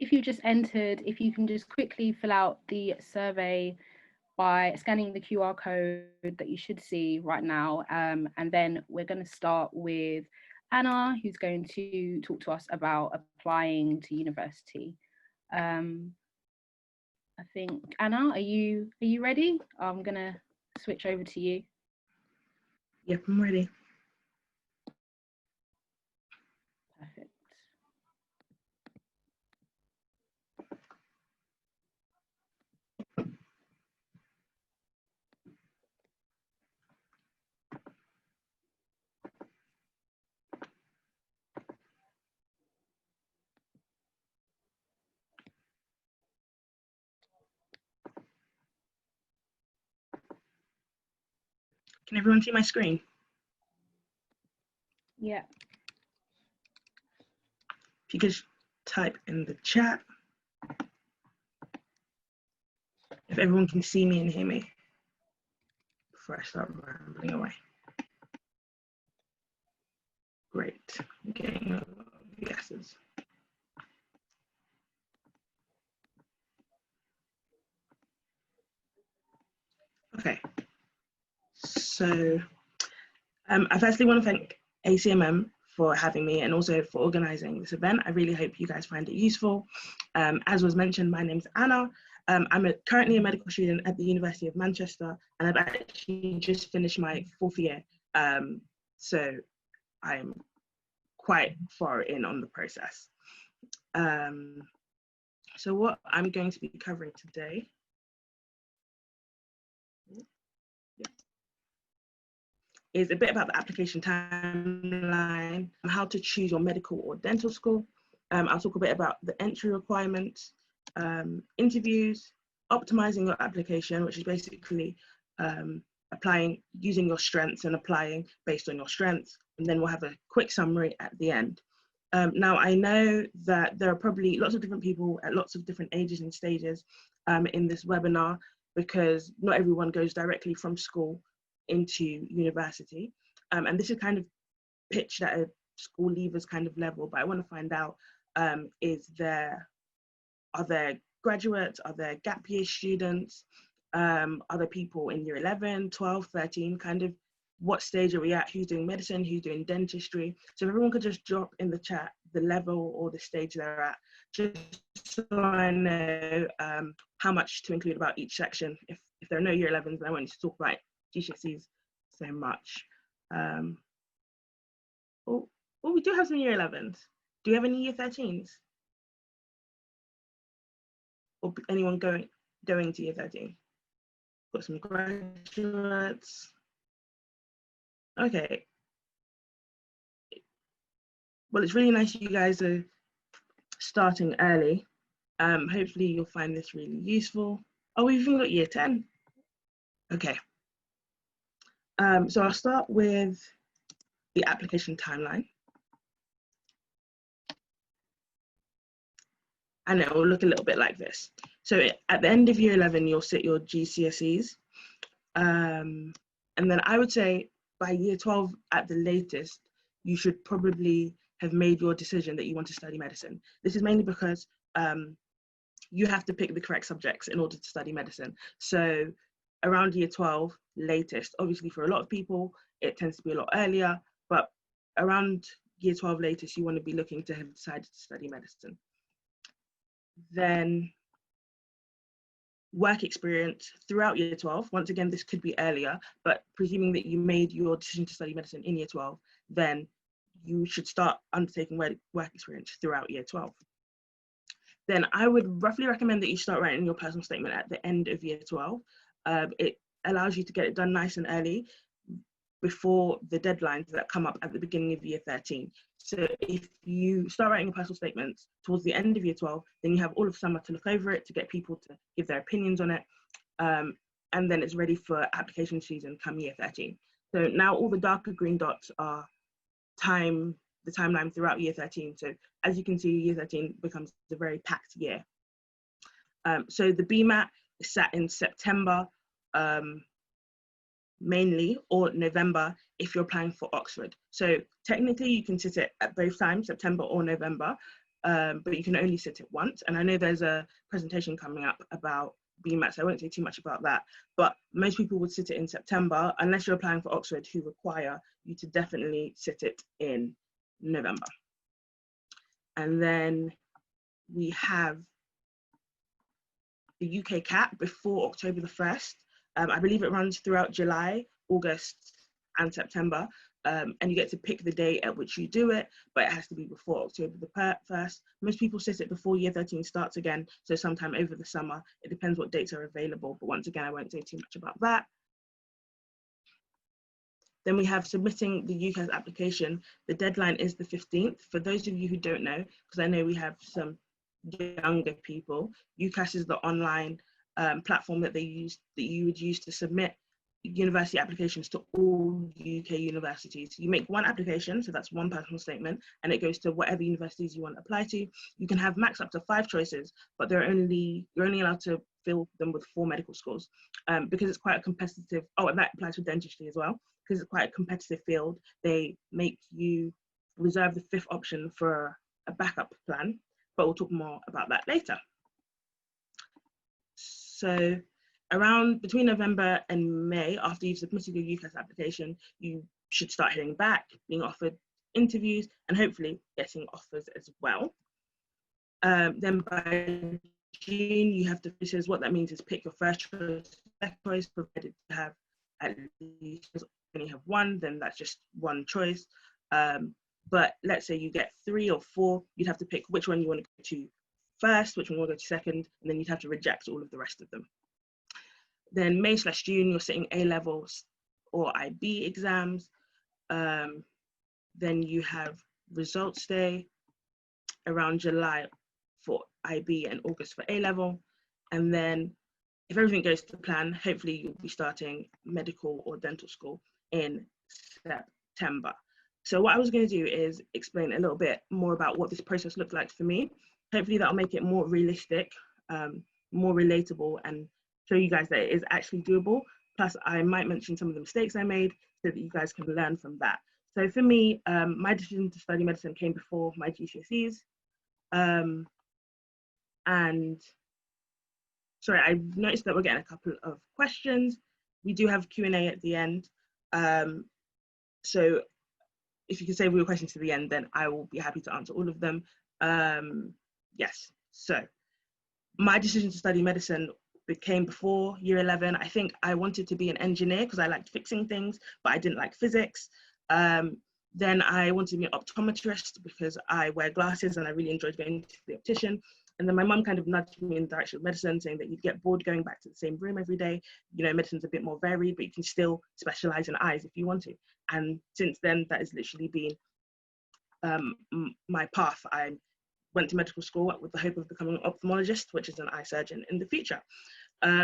if you just entered, if you can just quickly fill out the survey by scanning the QR code that you should see right now. And then we're going to start with Anna, who's going to talk to us about applying to university. I think, Anna, are you ready? I'm going to switch over to you. Yep, I'm ready. Perfect. Can everyone see my screen? Yeah. If you could type in the chat. If everyone can see me and hear me before I start rambling away. Great, I'm getting a lot of yeses. Okay, so I firstly want to thank ACMM for having me and also for organizing this event. I really hope you guys find it useful. As was mentioned, my name's Anna. I'm currently a medical student at the University of Manchester, and I've actually just finished my 4th year. So I'm quite far in on the process. So what I'm going to be covering today is a bit about the application timeline, how to choose your medical or dental school. I'll talk a bit about the entry requirements, interviews, optimizing your application, which is basically applying, using your strengths and applying based on your strengths. And then we'll have a quick summary at the end. Now, I know that there are probably lots of different people at lots of different ages and stages in this webinar, because not everyone goes directly from school into university. And this is kind of pitched at a school leavers kind of level, but I want to find out, are there graduates, are there gap year students, are there people in year 11, 12, 13, kind of what stage are we at, who's doing medicine, who's doing dentistry? So if everyone could just drop in the chat the level or the stage they're at, just so I know how much to include about each section. If there are no year 11s, then I want you to talk about GCSEs so much. Oh, we do have some year 11s. Do you have any year 13s? Or anyone going to year 13? Got some graduates. Okay. Well, it's really nice you guys are starting early. Hopefully you'll find this really useful. Oh, we've even got year 10. Okay. So I'll start with the application timeline. And it will look a little bit like this. So at the end of year 11, you'll sit your GCSEs. And then I would say by year 12 at the latest, you should probably have made your decision that you want to study medicine. This is mainly because you have to pick the correct subjects in order to study medicine. So around year 12 latest, obviously for a lot of people, it tends to be a lot earlier, but around year 12 latest, you want to be looking to have decided to study medicine. Then work experience throughout year 12. Once again, this could be earlier, but presuming that you made your decision to study medicine in year 12, then you should start undertaking work experience throughout year 12. Then I would roughly recommend that you start writing your personal statement at the end of year 12. It allows you to get it done nice and early before the deadlines that come up at the beginning of year 13. So if you start writing your personal statements towards the end of year 12, then you have all of summer to look over it, to get people to give their opinions on it. And then it's ready for application season come year 13. So now all the darker green dots are the timeline throughout year 13. So as you can see, year 13 becomes a very packed year. So the BMAT is sat in September, mainly, or November if you're applying for Oxford. So technically you can sit it at both times, September or November, but you can only sit it once. And I know there's a presentation coming up about BMAT, so I won't say too much about that, but most people would sit it in September, unless you're applying for Oxford, who require you to definitely sit it in November. And then we have the UK CAT before October the 1st. I believe it runs throughout July, August, and September. And you get to pick the day at which you do it, but it has to be before October the 1st. Most people sit it before year 13 starts again, so sometime over the summer. It depends what dates are available, but once again, I won't say too much about that. Then we have submitting the UCAS application. The deadline is the 15th. For those of you who don't know, because I know we have some younger people, UCAS is the online platform that you would use to submit university applications to all UK universities. You make one application, so that's one personal statement, and it goes to whatever universities you want to apply to. You can have max up to 5 choices, but you're only allowed to fill them with 4 medical schools, because it's quite a competitive, and that applies for dentistry as well, because it's quite a competitive field. They make you reserve the 5th option for a backup plan, but we'll talk more about that later. So between November and May, after you've submitted your UCAS application, you should start hearing back, being offered interviews, and hopefully getting offers as well. Then by June, you have to, what that means is pick your first choice, second choice, provided you have at least only have one, then that's just one choice. But let's say you get 3 or 4, you'd have to pick which one you want to go to first, which one you want to go to second, and then you'd have to reject all of the rest of them. Then May/June, you're sitting A-levels or IB exams. Then you have results day around July for IB and August for A-level. And then if everything goes to plan, hopefully you'll be starting medical or dental school in September. So what I was going to do is explain a little bit more about what this process looked like for me. Hopefully that'll make it more realistic, more relatable, and show you guys that it is actually doable. Plus, I might mention some of the mistakes I made so that you guys can learn from that. So for me, my decision to study medicine came before my GCSEs. And sorry, I noticed that we're getting a couple of questions. We do have Q&A at the end. So if you can save all your questions to the end, then I will be happy to answer all of them. Yes, so my decision to study medicine came before year 11. I think I wanted to be an engineer because I liked fixing things, but I didn't like physics. Then I wanted to be an optometrist because I wear glasses and I really enjoyed going to the optician. And then my mum kind of nudged me in the direction of medicine, saying that you'd get bored going back to the same room every day. You know, medicine's a bit more varied, but you can still specialize in eyes if you want to. And since then, that has literally been my path. I went to medical school with the hope of becoming an ophthalmologist, which is an eye surgeon in the future.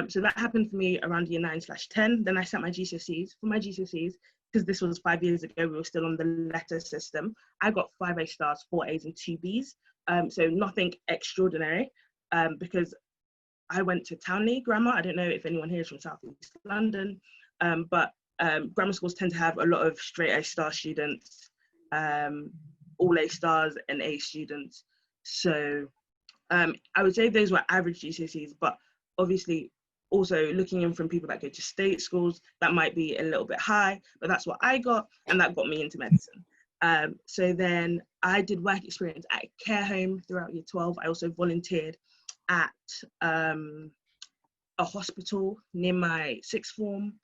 So that happened for me around year 9/10. Then I sat my GCSEs. For my GCSEs, because this was 5 years ago, we were still on the letter system. I got 5 A stars, 4 A's and 2 B's. So nothing extraordinary, because I went to Townley Grammar. I don't know if anyone here is from South East London, but grammar schools tend to have a lot of straight A star students, all A stars and A students. So I would say those were average GCSEs, but obviously also looking in from people that go to state schools, that might be a little bit high, but that's what I got, and that got me into medicine. So then I did work experience at a care home throughout year 12. I also volunteered at a hospital near my 6th form.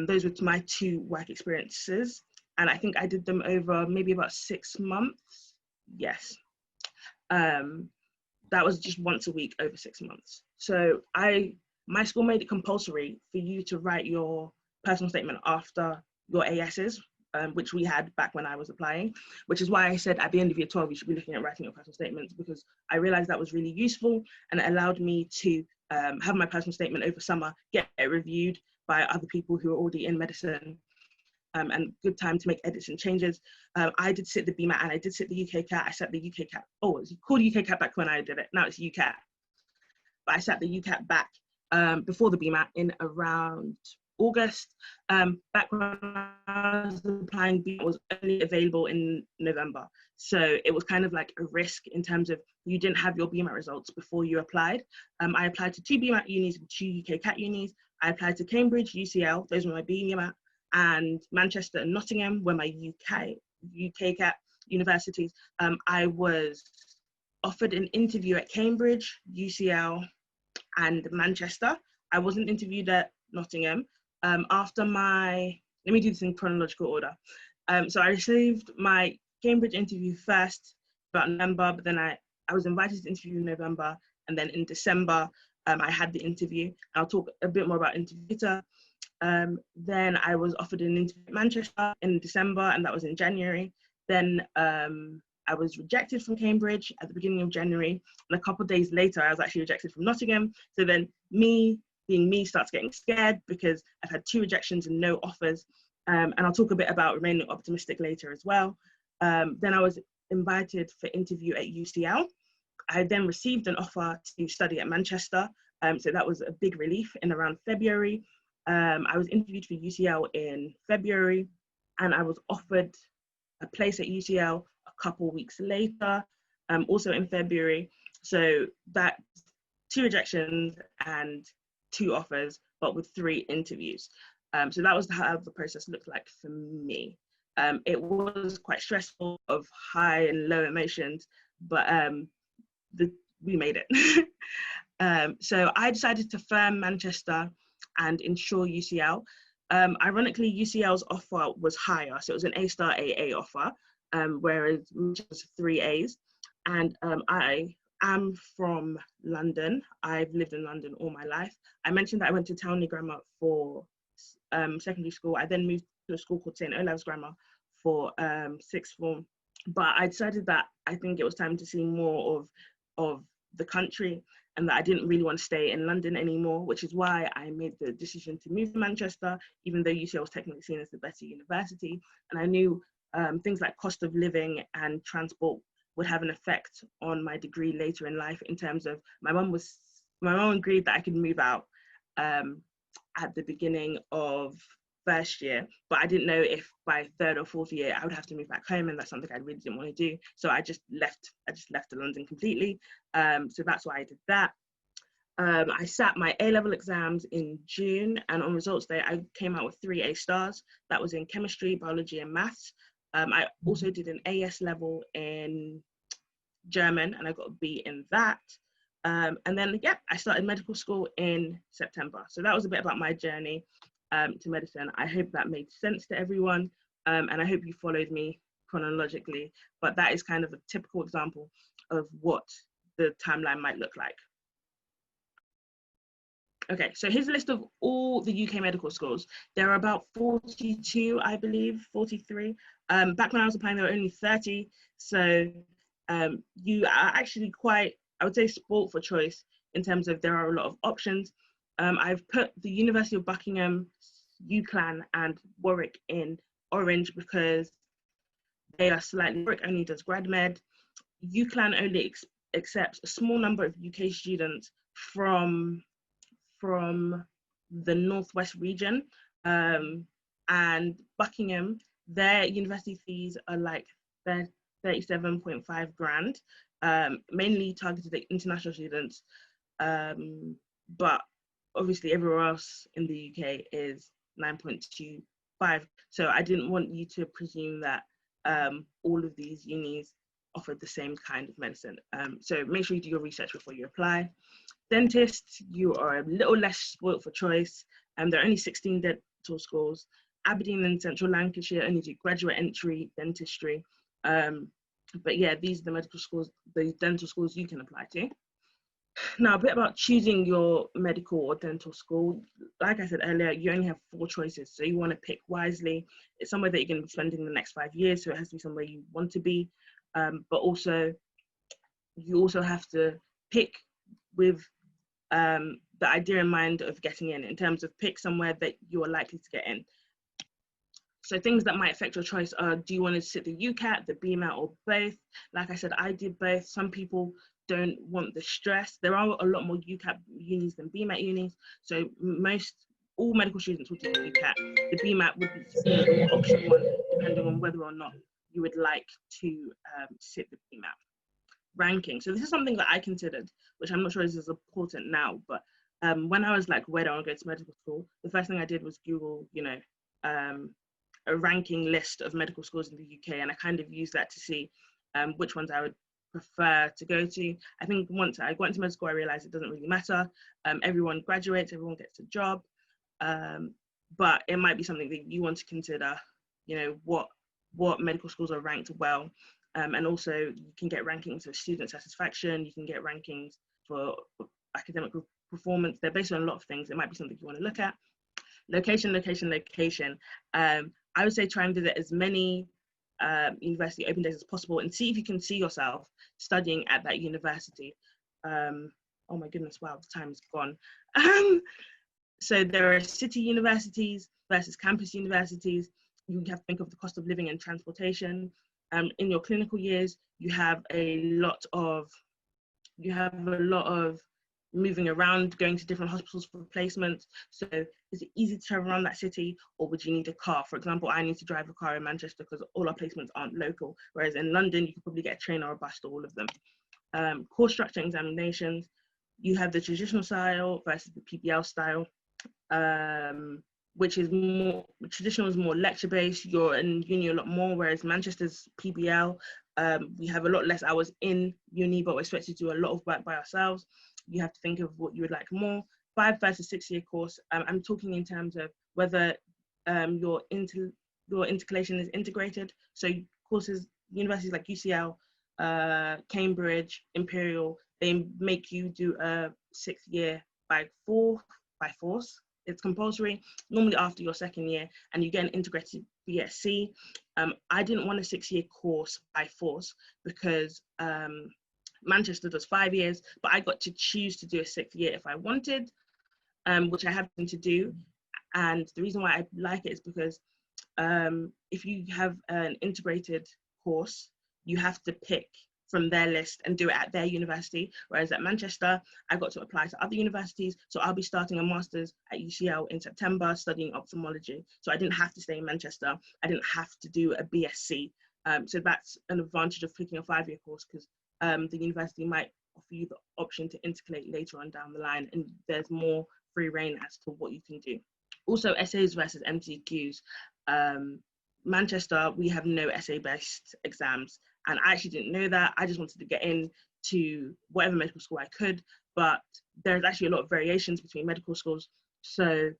Those were my 2 work experiences, and I think I did them over maybe about 6 months. Yes. That was just once a week over 6 months. So my school made it compulsory for you to write your personal statement after your ASs, which we had back when I was applying, which is why I said at the end of year 12, you should be looking at writing your personal statements, because I realized that was really useful, and it allowed me to have my personal statement over summer, get it reviewed by other people who are already in medicine, and good time to make edits and changes. I did sit the BMAT and I did sit the UK CAT. I sat the UK CAT. Oh, it was called UK CAT back when I did it. Now it's UCAT. But I sat the UCAT back before the BMAT in around August. Back when I was applying, BMAT was only available in November. So it was kind of like a risk in terms of you didn't have your BMAT results before you applied. I applied to 2 BMAT unis and 2 UK CAT unis. I applied to Cambridge, UCL, those were my BMAT, and Manchester and Nottingham were my UK CAT universities. I was offered an interview at Cambridge, UCL, and Manchester. I wasn't interviewed at Nottingham. Let me do this in chronological order. So I received my Cambridge interview first about November, but then I was invited to interview in November, and then in December, I had the interview. I'll talk a bit more about interview later. Then I was offered an interview at Manchester in December, and that was in January. Then I was rejected from Cambridge at the beginning of January, and a couple of days later, I was actually rejected from Nottingham. So then me, being me, starts getting scared because I've had 2 rejections and no offers. And I'll talk a bit about remaining optimistic later as well. Then I was invited for interview at UCL. I then received an offer to study at Manchester. So that was a big relief in around February. I was interviewed for UCL in February, and I was offered a place at UCL a couple weeks later, also in February. So that 2 rejections and 2 offers, but with 3 interviews. So that was how the process looked like for me. It was quite stressful, of high and low emotions, but we made it. So I decided to firm Manchester and ensure UCL. Ironically, UCL's offer was higher, so it was an A-star AA offer, whereas it was 3 A's. And I am from London. I've lived in London all my life. I mentioned that I went to Townley Grammar for secondary school. I then moved to a school called St. Olave's Grammar for 6th form. But I decided that I think it was time to see more of the country, and that I didn't really want to stay in London anymore, which is why I made the decision to move to Manchester, even though UCL was technically seen as the better university. And I knew things like cost of living and transport would have an effect on my degree later in life, in terms of my mum agreed that I could move out at the beginning of first year, but I didn't know if by 3rd or 4th year I would have to move back home, and that's something I really didn't want to do. So I just left London completely. So that's why I did that. I sat my A-level exams in June, and on results day I came out with 3 A stars. That was in chemistry, biology, and maths. I also did an AS level in German, and I got a B in that. And then, I started medical school in September. So that was a bit about my journey to medicine. I hope that made sense to everyone, and I hope you followed me chronologically, but that is kind of a typical example of what the timeline might look like. Okay, so here's a list of all the UK medical schools. There are about 42, I believe, 43. Back when I was applying, there were only 30. So you are actually quite, I would say, spoilt for choice in terms of there are a lot of options. I've put the University of Buckingham, UCLan, and Warwick in orange because they are slightly, Warwick only does grad med. UCLan only accepts a small number of UK students from the Northwest region, and Buckingham, their university fees are like 37.5 grand, mainly targeted at international students, but obviously everywhere else in the UK is 9.25. So I didn't want you to presume that all of these unis offered the same kind of medicine. So make sure you do your research before you apply. Dentists, you are a little less spoilt for choice. There are only 16 dental schools. Aberdeen and Central Lancashire only do graduate entry dentistry. But yeah, these are the medical schools, the dental schools you can apply to. Now, a bit about choosing your medical or dental school. Like I said earlier, you only have 4 choices, so you want to pick wisely. It's somewhere that you're going to be spending the next 5 years, so it has to be somewhere you want to be. But also, you also have to pick with the idea in mind of getting in terms of pick somewhere that you are likely to get in. So things that might affect your choice are, do you want to sit the UCAT, the BMAT, or both? Like I said, I did both. Some people don't want the stress. There are a lot more UCAT unis than BMAT unis. So most all medical students will do UCAT. The BMAT would be seen as a more optional one, depending on whether or not you would like to sit the BMAT. Ranking. So this is something that I considered, which I'm not sure is as important now, but when I was like, where do I want to go to medical school? The first thing I did was Google, a ranking list of medical schools in the UK, and I kind of used that to see which ones I would prefer to go to. I think once I got into medical school, I realized it doesn't really matter. Everyone graduates, everyone gets a job, but it might be something that you want to consider, what medical schools are ranked well. And also you can get rankings of student satisfaction, you can get rankings for academic performance. They're based on a lot of things. It might be something you want to look at. Location. I would say try and visit as many university open days as possible and see if you can see yourself studying at that university. Oh my goodness, wow, the time is gone. So there are city universities versus campus universities. You have to think of the cost of living and transportation. In your clinical years, you have a lot of moving around, going to different hospitals for placements. So is it easy to travel around that city, or would you need a car? For example, I need to drive a car in Manchester because all our placements aren't local, whereas in London, you could probably get a train or a bus to all of them. Course structure examinations, you have the traditional style versus the PBL style, which is more, traditional is more lecture-based. You're in uni a lot more, whereas Manchester's PBL, we have a lot less hours in uni, but we're expected to do a lot of work by ourselves. You have to think of what you would like more. 5 versus 6 year course, I'm talking in terms of whether your intercalation is integrated. So courses, universities like UCL, Cambridge, Imperial, they make you do a 6th year by force. It's compulsory, normally after your 2nd year, and you get an integrated BSc. I didn't want a 6-year course by force because Manchester does 5 years, but I got to choose to do a 6th year if I wanted, which I happened to do. And the reason why I like it is because if you have an integrated course, you have to pick from their list and do it at their university. Whereas at Manchester, I got to apply to other universities. So I'll be starting a master's at UCL in September studying ophthalmology. So I didn't have to stay in Manchester. I didn't have to do a BSc. So that's an advantage of picking a 5-year course, because the university might offer you the option to intercalate later on down the line, and there's more free reign as to what you can do. Also, essays versus MCQs. Manchester, we have no essay-based exams, and I actually didn't know that. I just wanted to get into whatever medical school I could, but there's actually a lot of variations between medical schools. So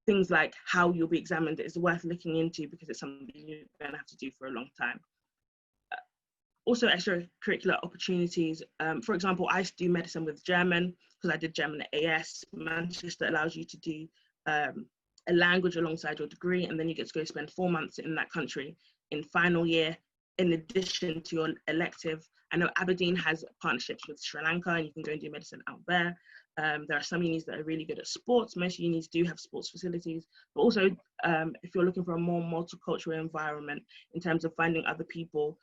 things like how you'll be examined is worth looking into, because it's something you're going to have to do for a long time. Also, extracurricular opportunities. For example, I do medicine with German because I did German at AS. Manchester allows you to do a language alongside your degree, and then you get to go spend 4 months in that country in final year, in addition to your elective. I know Aberdeen has partnerships with Sri Lanka, and you can go and do medicine out there. There are some unis that are really good at sports. Most unis do have sports facilities, but also if you're looking for a more multicultural environment in terms of finding other people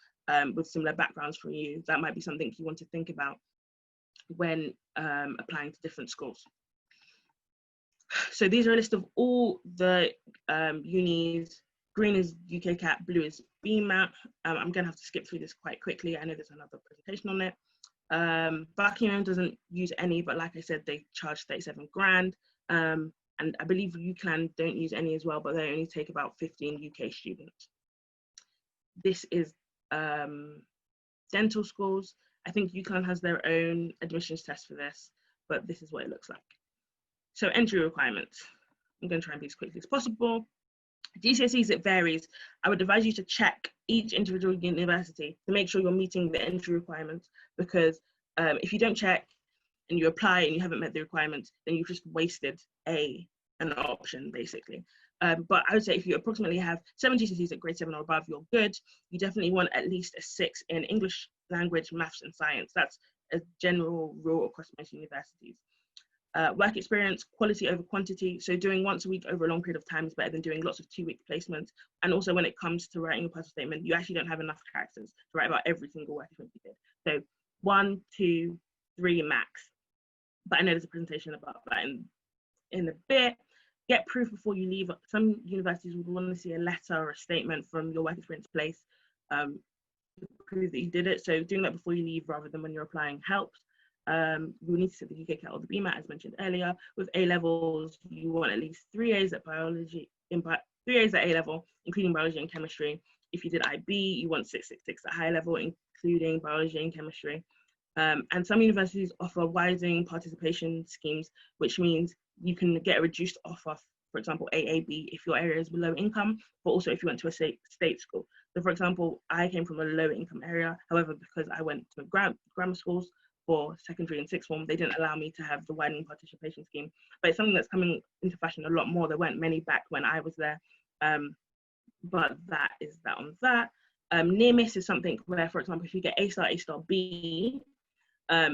with similar backgrounds from you, that might be something you want to think about when applying to different schools. So these are a list of all the unis. Green is UKCAT, blue is BMAT. I'm going to have to skip through this quite quickly. I know there's another presentation on it. Buckingham doesn't use any, but like I said, they charge 37 grand. And I believe UCLan don't use any as well, but they only take about 15 UK students. This is dental schools. I think UCLan has their own admissions test for this, but this is what it looks like. So entry requirements. I'm going to try and be as quickly as possible. GCSEs, it varies. I would advise you to check each individual university to make sure you're meeting the entry requirements, because if you don't check and you apply and you haven't met the requirements, then you've just wasted an option, basically. But I would say if you approximately have 7 GCSEs at grade 7 or above, you're good. You definitely want at least a 6 in English language, maths, and science. That's a general rule across most universities. Work experience, quality over quantity. So doing once a week over a long period of time is better than doing lots of 2-week placements. And also when it comes to writing a personal statement, you actually don't have enough characters to write about every single work experience you did. So 1, 2, 3 max. But I know there's a presentation about that in a bit. get proof before you leave. Some universities would want to see a letter or a statement from your work experience place to prove that you did it. So doing that before you leave rather than when you're applying helps. You will need to set the UKCAT or the BMAT, as mentioned earlier. With A levels, you want at least 3 A's at biology, 3 A's at A level, including biology and chemistry. If you did IB, you want 666 at high level, including biology and chemistry. And some universities offer widening participation schemes, which means you can get a reduced offer, for example, AAB, if your area is below income, but also if you went to a state school. So for example, I came from a low income area. However, because I went to grammar schools for secondary and sixth form, they didn't allow me to have the widening participation scheme. But it's something that's coming into fashion a lot more. There weren't many back when I was there. But that is that on that. Near miss is something where, for example, if you get A star B,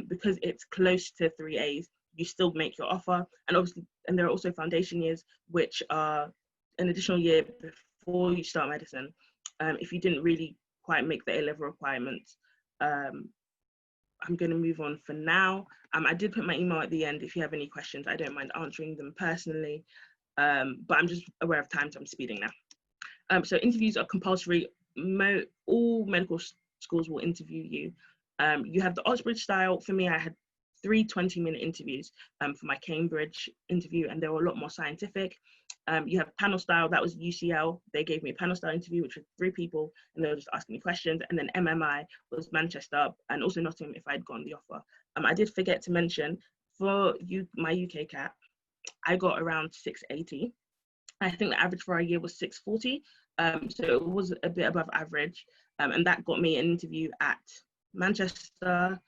because it's close to 3 A's, you still make your offer. And obviously, and there are also foundation years, which are an additional year before you start medicine. If you didn't really quite make the A-level requirements, I'm going to move on for now. I did put my email at the end. If you have any questions, I don't mind answering them personally, but I'm just aware of time, so I'm speeding now. So interviews are compulsory. All medical schools will interview you. You have the Oxbridge style. For me, I had 3 20-minute interviews for my Cambridge interview, and they were a lot more scientific. You have panel style. That was UCL. They gave me a panel style interview, which was 3 people, and they were just asking me questions. And then MMI was Manchester, and also Nottingham if I'd gotten the offer. I did forget to mention, for my UKCAT, I got around 680. I think the average for our year was 640. So it was a bit above average. And that got me an interview at Manchester.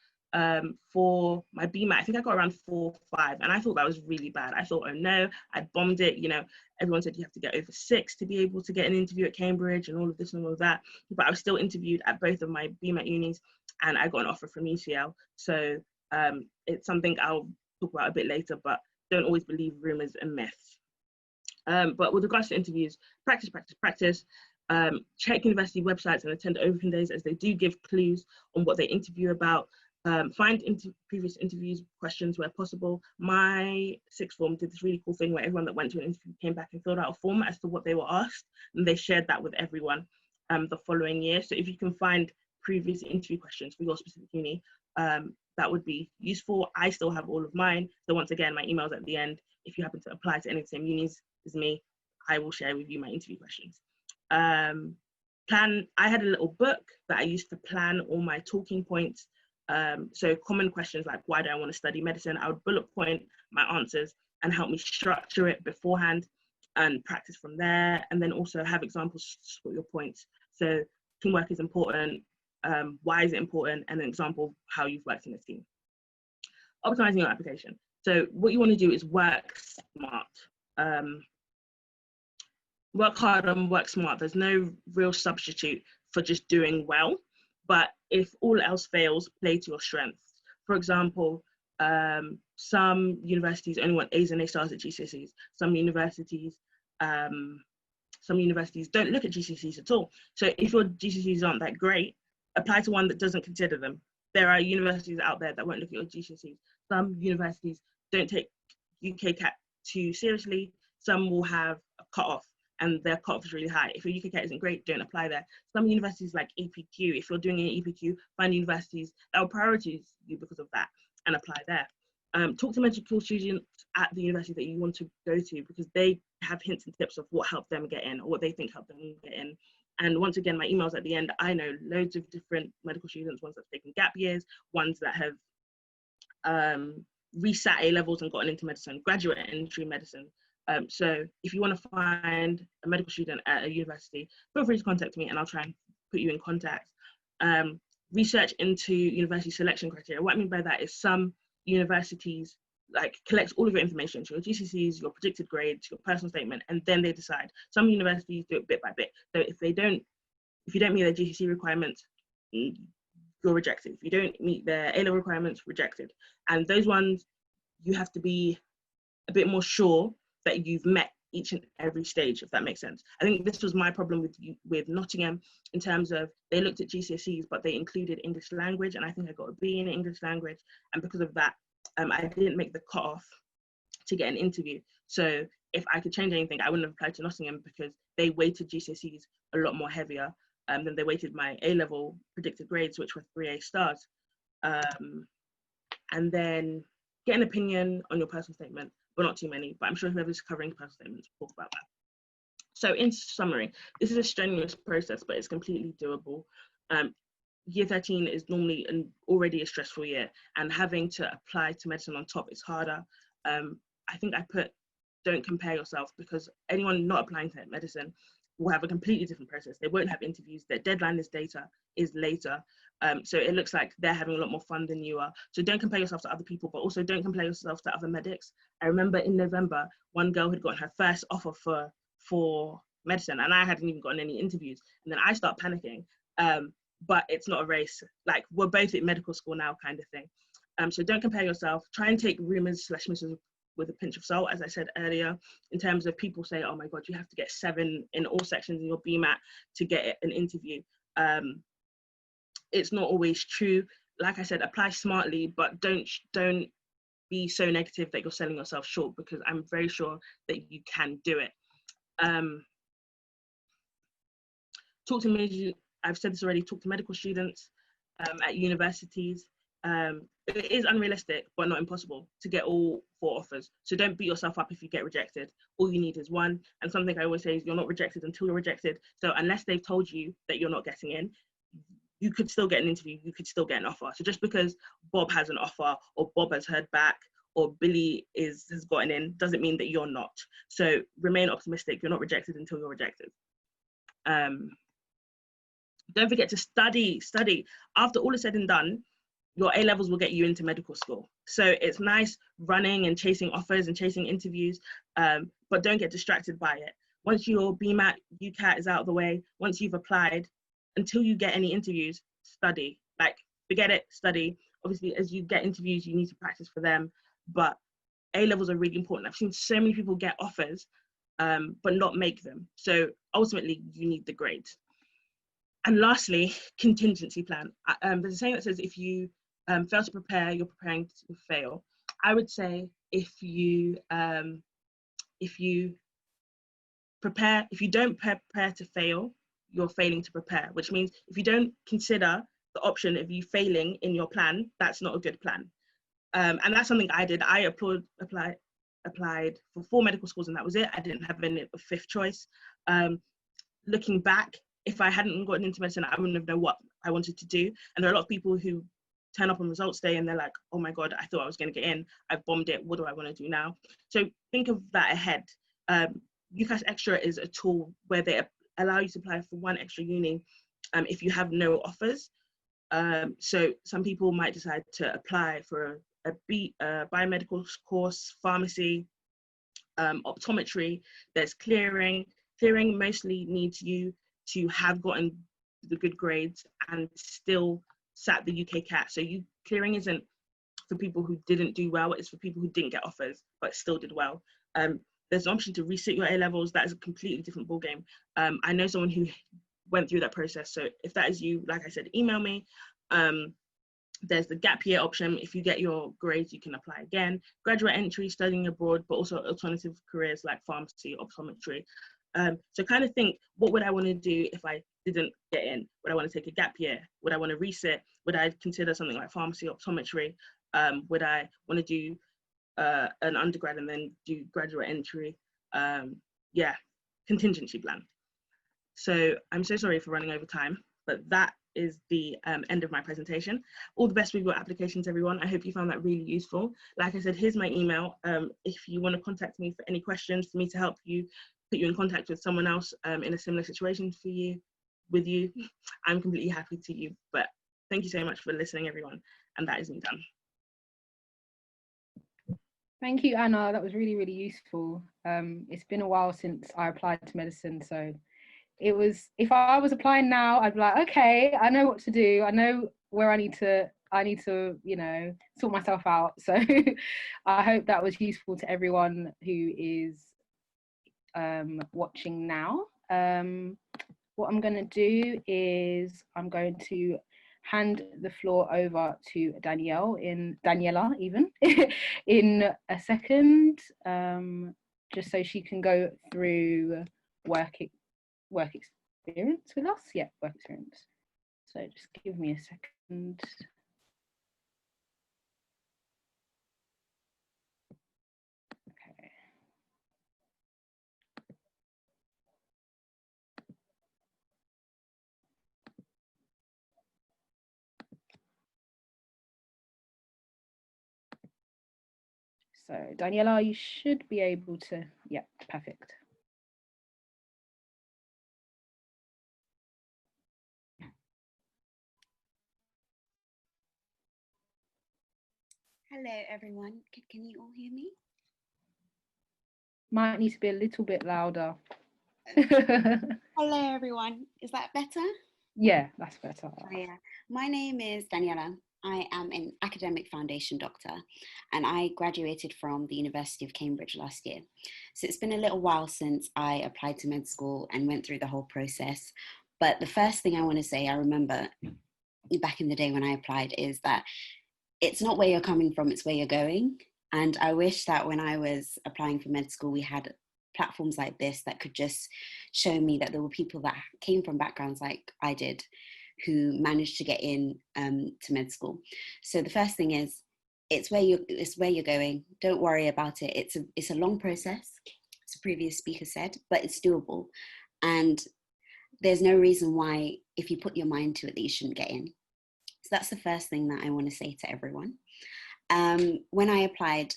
For my BMAT, I think I got around 4 or 5, and I thought that was really bad. I thought, oh no, I'd bombed it. You know, everyone said you have to get over 6 to be able to get an interview at Cambridge and all of this and all of that. But I was still interviewed at both of my BMAT unis, and I got an offer from UCL. So it's something I'll talk about a bit later, but don't always believe rumors and myths. But with regards to interviews, practice. Check university websites and attend open days, as they do give clues on what they interview about. Find previous interviews questions where possible. My sixth form did this really cool thing where everyone that went to an interview came back and filled out a form as to what they were asked, and they shared that with everyone the following year. So if you can find previous interview questions for your specific uni, that would be useful. I still have all of mine. So once again, my email's at the end. If you happen to apply to any of the same unis as me, I will share with you my interview questions. I had a little book that I used to plan all my talking points. So common questions like, why do I want to study medicine? I would bullet point my answers and help me structure it beforehand and practice from there. And then also have examples to support your points. So teamwork is important. Why is it important? And an example of how you've worked in a team. Optimizing your application. So what you want to do is work smart. Work hard and work smart. There's no real substitute for just doing well. But if all else fails, play to your strengths. For example, some universities only want A's and A stars at GCSEs. Some universities don't look at GCSEs at all. So if your GCSEs aren't that great, apply to one that doesn't consider them. There are universities out there that won't look at your GCSEs. Some universities don't take UKCAT too seriously. Some will have a cutoff, and their cutoff is really high. If your UKCAT isn't great, don't apply there. Some universities like EPQ, if you're doing an EPQ, find universities that will prioritize you because of that and apply there. Talk to medical students at the university that you want to go to, because they have hints and tips of what helped them get in or what they think helped them get in. And once again, my email's at the end. I know loads of different medical students, ones that have taken gap years, ones that have resat A levels and gotten into medicine, graduate entry medicine. So if you want to find a medical student at a university, feel free to contact me and I'll try and put you in contact. Research into university selection criteria. What I mean by that is some universities collect all of your information, so your GCSEs, your predicted grades, your personal statement, and then they decide. Some universities do it bit by bit. So if you don't meet their GCSE requirements, you're rejected. If you don't meet their A-level requirements, rejected. And those ones, you have to be a bit more sure that you've met each and every stage, if that makes sense. I think this was my problem with Nottingham, in terms of they looked at GCSEs, but they included English language, and I think I got a B in English language, and because of that, I didn't make the cutoff to get an interview. So if I could change anything, I wouldn't have applied to Nottingham because they weighted GCSEs a lot more heavier than they weighted my A-level predicted grades, which were 3A stars. And then get an opinion on your personal statement, but not too many, but I'm sure whoever's covering personal statements will talk about that. So in summary, this is a strenuous process, but it's completely doable. Year 13 is normally already a stressful year, and having to apply to medicine on top is harder. I think I put, don't compare yourself, because anyone not applying to medicine will have a completely different process. They won't have interviews. Their deadline is later. So it looks like they're having a lot more fun than you are. So don't compare yourself to other people, but also don't compare yourself to other medics. I remember in November, one girl had gotten her first offer for medicine, and I hadn't even gotten any interviews. And then I start panicking. But it's not a race. Like, we're both at medical school now, kind of thing. So don't compare yourself. Try and take rumors/misses with a pinch of salt, as I said earlier, in terms of people say, oh my God, you have to get 7 in all sections in your BMAT to get an interview. It's not always true. Like I said, apply smartly, but don't be so negative that you're selling yourself short, because I'm very sure that you can do it. Talk to me. I've said this already, talk to medical students at universities. It is unrealistic, but not impossible, to get all 4 offers. So don't beat yourself up if you get rejected. All you need is 1. And something I always say is you're not rejected until you're rejected. So unless they've told you that you're not getting in, you could still get an interview, you could still get an offer. So just because Bob has an offer, or Bob has heard back, or Billy has gotten in, doesn't mean that you're not. So remain optimistic. You're not rejected until you're rejected. Don't forget to study. After all is said and done, your A-levels will get you into medical school. So it's nice running and chasing offers and chasing interviews, but don't get distracted by it. Once your BMAT, UCAT is out of the way, once you've applied, until you get any interviews, study. Like, forget it, study. Obviously, as you get interviews, you need to practice for them, but A-levels are really important. I've seen so many people get offers, but not make them. So ultimately, you need the grades. And lastly, contingency plan. There's a saying that says if you fail to prepare, you're preparing to fail. I would say if you don't prepare to fail, you're failing to prepare, which means if you don't consider the option of you failing in your plan, that's not a good plan. And that's something I did. I applied for 4 medical schools, and that was it. I didn't have a 5th choice. Looking back, if I hadn't gotten into medicine, I wouldn't have known what I wanted to do. And there are a lot of people who turn up on results day and they're like, oh my God, I thought I was going to get in. I've bombed it. What do I want to do now? So think of that ahead. UCAS Extra is a tool where they allow you to apply for 1 extra uni if you have no offers. So some people might decide to apply for a biomedical course, pharmacy, optometry. There's clearing. Clearing mostly needs you to have gotten the good grades and still sat the UK CAT. So clearing isn't for people who didn't do well, it's for people who didn't get offers but still did well. There's an option to resit your A-levels. That is a completely different ballgame. I know someone who went through that process. So if that is you, like I said, email me. There's the gap year option. If you get your grades, you can apply again. Graduate entry, studying abroad, but also alternative careers like pharmacy, optometry. So kind of think, what would I want to do if I didn't get in? Would I want to take a gap year? Would I want to resit? Would I consider something like pharmacy, optometry? Would I want to do an undergrad and then do graduate entry? Yeah, contingency plan. So I'm so sorry for running over time, but that is the end of my presentation. All the best with your applications, everyone. I hope you found that really useful. Like I said, here's my email. If you want to contact me for any questions, for me to help you, put you in contact with someone else in a similar situation with you, I'm completely happy to you. But thank you so much for listening, everyone. And that is me done. Thank you, Anna. That was really, really useful. It's been a while since I applied to medicine, so it was, if I was applying now, I'd be like, okay, I know what to do. I know where I need to, you know, sort myself out. So I hope that was useful to everyone who is watching now. What I'm going to do is I'm going to hand the floor over to Daniela even in a second. just so she can go through work experience with us. Yeah, work experience. So just give me a second. Okay. So Daniela, you should be able to, yeah, perfect. Hello, everyone. Can you all hear me? Might need to be a little bit louder. Hello, everyone. Is that better? Yeah, that's better. Yeah. My name is Daniela. I am an academic foundation doctor, and I graduated from the University of Cambridge last year. So it's been a little while since I applied to med school and went through the whole process. But the first thing I want to say, I remember back in the day when I applied, is that it's not where you're coming from, it's where you're going. And I wish that when I was applying for med school, we had platforms like this that could just show me that there were people that came from backgrounds like I did who managed to get in to med school. So the first thing is, it's where you're going. Don't worry about it. It's a long process, as a previous speaker said, but it's doable. And there's no reason why, if you put your mind to it, that you shouldn't get in. So that's the first thing that I want to say to everyone. When I applied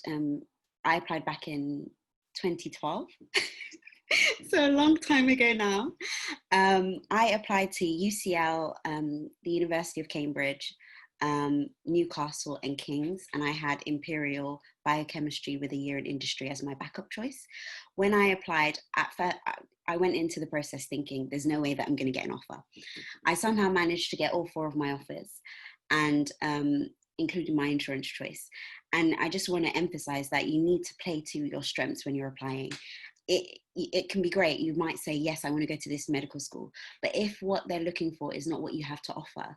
back in 2012. So a long time ago now. I applied to UCL, the University of Cambridge, Newcastle and King's, and I had Imperial Biochemistry with a year in industry as my backup choice. When I applied, at first, I went into the process thinking there's no way that I'm going to get an offer. I somehow managed to get all 4 of my offers, and including my insurance choice. And I just want to emphasize that you need to play to your strengths when you're applying. It can be great. You might say, yes, I want to go to this medical school. But if what they're looking for is not what you have to offer,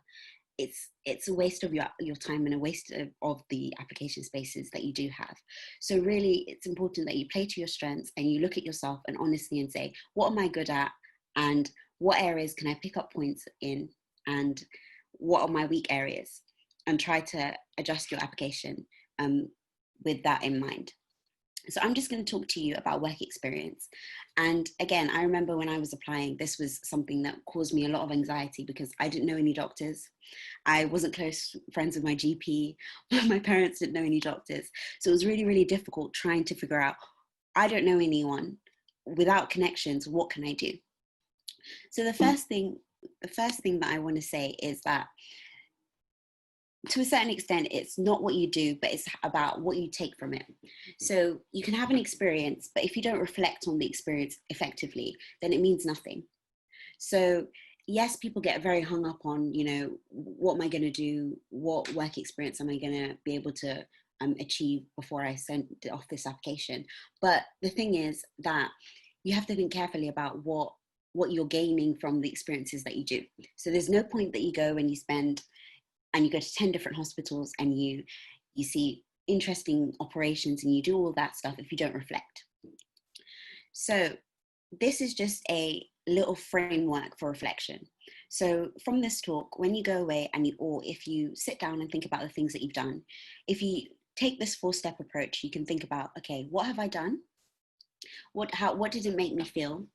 it's a waste of your time and a waste of the application spaces that you do have. So really, it's important that you play to your strengths and you look at yourself and honestly and say, what am I good at? And what areas can I pick up points in? And what are my weak areas? And try to adjust your application with that in mind. So I'm just going to talk to you about work experience. And again, I remember when I was applying, this was something that caused me a lot of anxiety because I didn't know any doctors. I wasn't close friends with my GP. My parents didn't know any doctors. So it was really, really difficult trying to figure out, I don't know anyone. Without connections, what can I do? So the first thing that I want to say is that to a certain extent, it's not what you do, but it's about what you take from it. So you can have an experience, but if you don't reflect on the experience effectively, then it means nothing. So yes, people get very hung up on, what am I going to do? What work experience am I going to be able to achieve before I send off this application? But the thing is that you have to think carefully about what you're gaining from the experiences that you do. So there's no point that you go and you go to 10 different hospitals and you see interesting operations and you do all that stuff if you don't reflect. So this is just a little framework for reflection. So from this talk, when you go away or if you sit down and think about the things that you've done, if you take this 4-step approach, you can think about, okay, what have I done? What did it make me feel?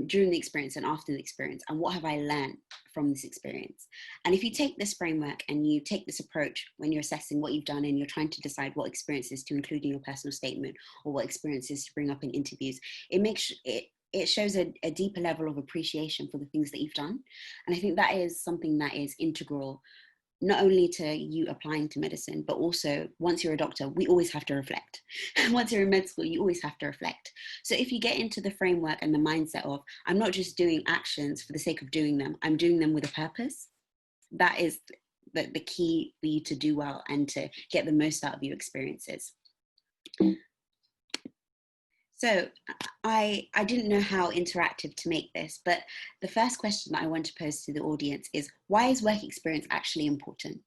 During the experience and after the experience, and what have I learned from this experience? And if you take this framework and you take this approach when you're assessing what you've done and you're trying to decide what experiences to include in your personal statement or what experiences to bring up in interviews, it shows a deeper level of appreciation for the things that you've done. And I think that is something that is integral, not only to you applying to medicine, but also once you're a doctor, we always have to reflect. Once you're in med school, you always have to reflect. So if you get into the framework and the mindset of, I'm not just doing actions for the sake of doing them, I'm doing them with a purpose, that is the key for you to do well and to get the most out of your experiences. So I didn't know how interactive to make this, but the first question that I want to pose to the audience is, why is work experience actually important?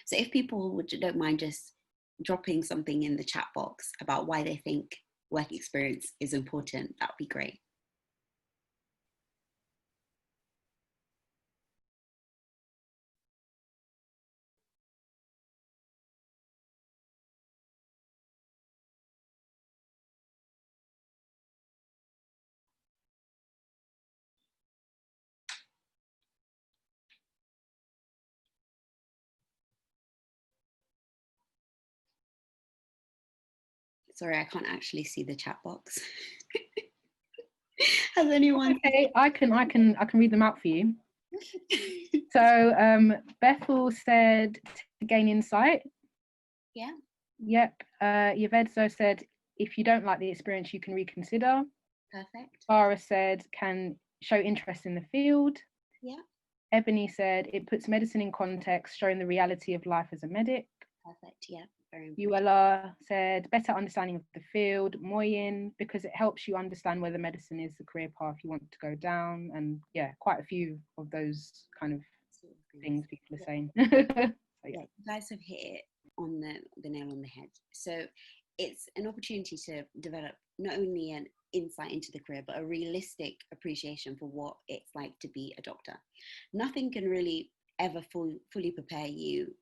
So if people don't mind just dropping something in the chat box about why they think work experience is important, that would be great. Sorry, I can't actually see the chat box. Has anyone? Okay, I can read them out for you. So Bethel said to gain insight. Yeah. Yep. Yvedzo said if you don't like the experience, you can reconsider. Perfect. Farah said can show interest in the field. Yeah. Ebony said it puts medicine in context, showing the reality of life as a medic. Perfect. Yeah. Very important. Yuela said better understanding of the field. Moyin, because it helps you understand whether medicine is the career path you want to go down. And yeah, quite a few of those kind of things people are saying. So, yeah, you guys have hit it on the nail on the head. So it's an opportunity to develop not only an insight into the career, but a realistic appreciation for what it's like to be a doctor. Nothing can really ever fully prepare you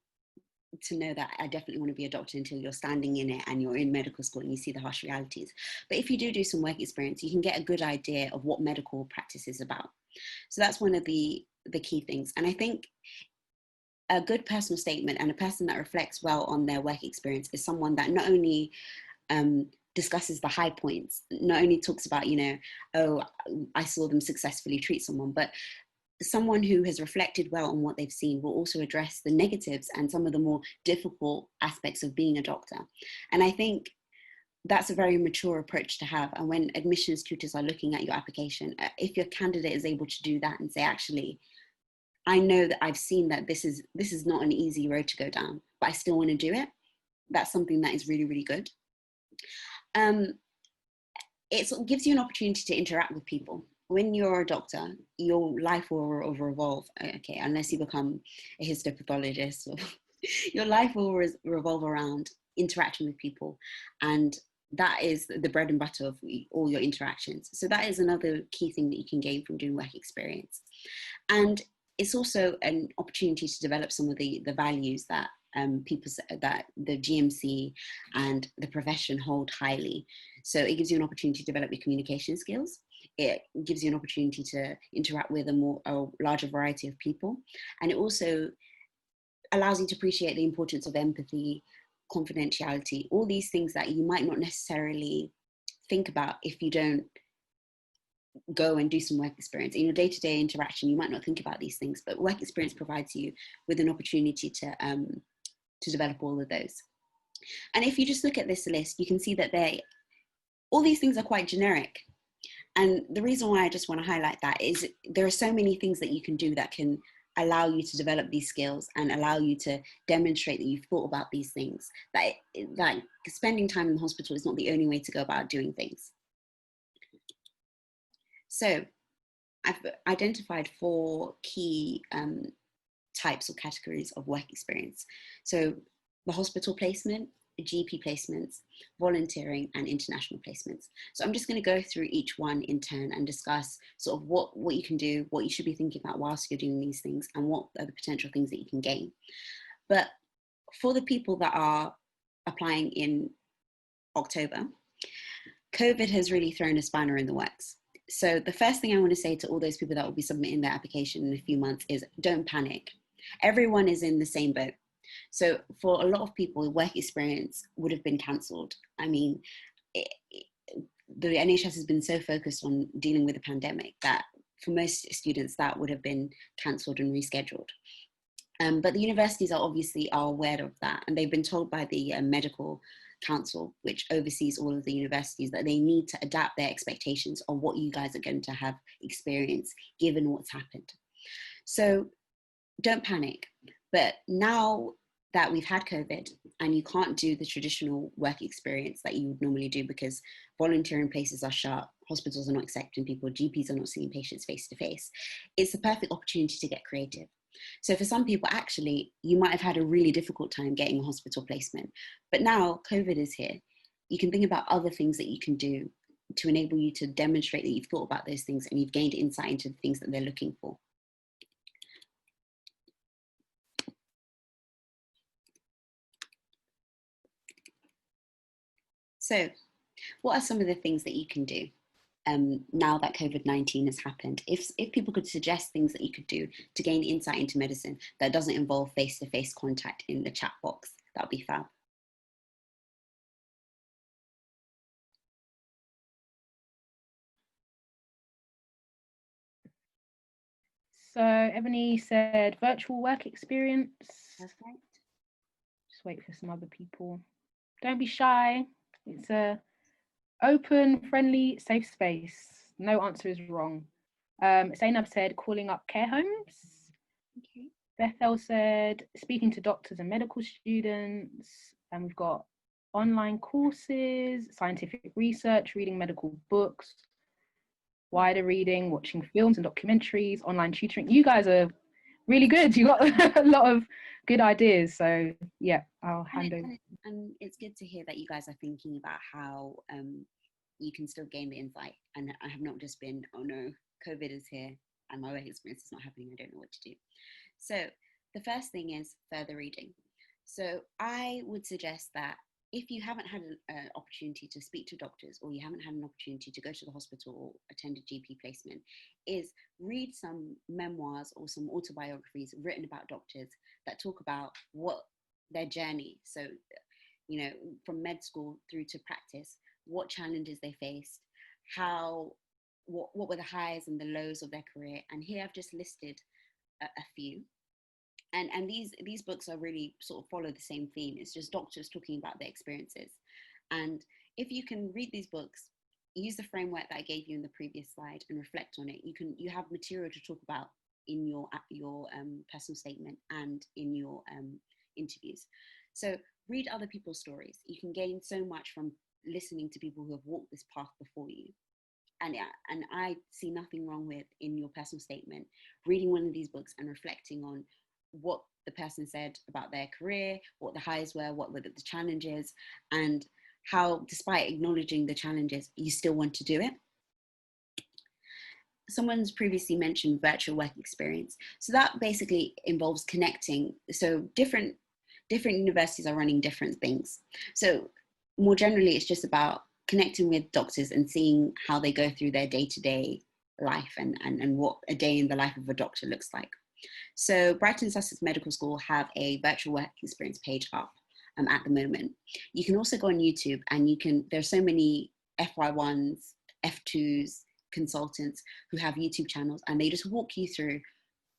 to know that I definitely want to be a doctor until you're standing in it and you're in medical school and you see the harsh realities. But if you do some work experience, you can get a good idea of what medical practice is about. So that's one of the key things. And I think a good personal statement and a person that reflects well on their work experience is someone that not only discusses the high points, not only talks about, oh, I saw them successfully treat someone, but someone who has reflected well on what they've seen will also address the negatives and some of the more difficult aspects of being a doctor. And I think that's a very mature approach to have. And when admissions tutors are looking at your application, if your candidate is able to do that and say, actually, I know that I've seen that this is not an easy road to go down, but I still want to do it, that's something that is really, really good. It gives you an opportunity to interact with people. When you're a doctor, your life will revolve, okay, unless you become a histopathologist, or your life will revolve around interacting with people. And that is the bread and butter of all your interactions. So that is another key thing that you can gain from doing work experience. And it's also an opportunity to develop some of the values that that the GMC and the profession hold highly. So it gives you an opportunity to develop your communication skills. It gives you an opportunity to interact with a larger variety of people. And it also allows you to appreciate the importance of empathy, confidentiality, all these things that you might not necessarily think about if you don't go and do some work experience. In your day-to-day interaction, you might not think about these things, but work experience provides you with an opportunity to develop all of those. And if you just look at this list, you can see that all these things are quite generic. And the reason why I just want to highlight that is there are so many things that you can do that can allow you to develop these skills and allow you to demonstrate that you've thought about these things, that spending time in the hospital is not the only way to go about doing things. So I've identified 4 key types or categories of work experience. So the hospital placement, GP placements, volunteering, and international placements. So I'm just going to go through each one in turn and discuss sort of what you can do, what you should be thinking about whilst you're doing these things, and what are the potential things that you can gain. But for the people that are applying in October, COVID has really thrown a spanner in the works. So the first thing I want to say to all those people that will be submitting their application in a few months is don't panic. Everyone is in the same boat. So for a lot of people, work experience would have been cancelled. I mean, the NHS has been so focused on dealing with the pandemic that for most students that would have been cancelled and rescheduled. But the universities are aware of that, and they've been told by the medical council, which oversees all of the universities, that they need to adapt their expectations on what you guys are going to have experience given what's happened. So don't panic. But now that we've had COVID and you can't do the traditional work experience that you would normally do because volunteering places are shut, hospitals are not accepting people, GPs are not seeing patients face to face, it's the perfect opportunity to get creative. So for some people, actually, you might have had a really difficult time getting a hospital placement, but now COVID is here. you can think about other things that you can do to enable you to demonstrate that you've thought about those things and you've gained insight into the things that they're looking for. So what are some of the things that you can do now that COVID-19 has happened? If people could suggest things that you could do to gain insight into medicine that doesn't involve face-to-face contact in the chat box, that would be fab. So Ebony said virtual work experience. Perfect. Just wait for some other people. Don't be shy. It's a open, friendly, safe space. No answer is wrong. Zainab said calling up care homes. Okay. Bethel said speaking to doctors and medical students. And we've got online courses, scientific research, reading medical books, wider reading, watching films and documentaries, online tutoring. You guys are really good. You got a lot of good ideas. So yeah, I'll hand over. And it's good to hear that you guys are thinking about how you can still gain the insight. And I have not just been, oh no, COVID is here and my work experience is not happening, I don't know what to do. So the first thing is further reading. So I would suggest that if you haven't had an opportunity to speak to doctors, or you haven't had an opportunity to go to the hospital or attend a GP placement, is read some memoirs or some autobiographies written about doctors that talk about what their journey, so you know, from med school through to practice, what challenges they faced, what were the highs and the lows of their career. And here I've just listed a few. And these books are really sort of follow the same theme. It's just doctors talking about their experiences. And if you can read these books, use the framework that I gave you in the previous slide and reflect on it, you have material to talk about in your personal statement and in your interviews. So read other people's stories. You can gain so much from listening to people who have walked this path before you. And I see nothing wrong with, in your personal statement, reading one of these books and reflecting on what the person said about their career, what the highs were, what were the challenges, and how, despite acknowledging the challenges, you still want to do it. Someone's previously mentioned virtual work experience. So that basically involves connecting. So different universities are running different things. So more generally, it's just about connecting with doctors and seeing how they go through their day-to-day life and what a day in the life of a doctor looks like. So Brighton Sussex Medical School have a virtual work experience page up at the moment. You can also go on YouTube and there's so many FY1s, F2s, consultants who have YouTube channels, and they just walk you through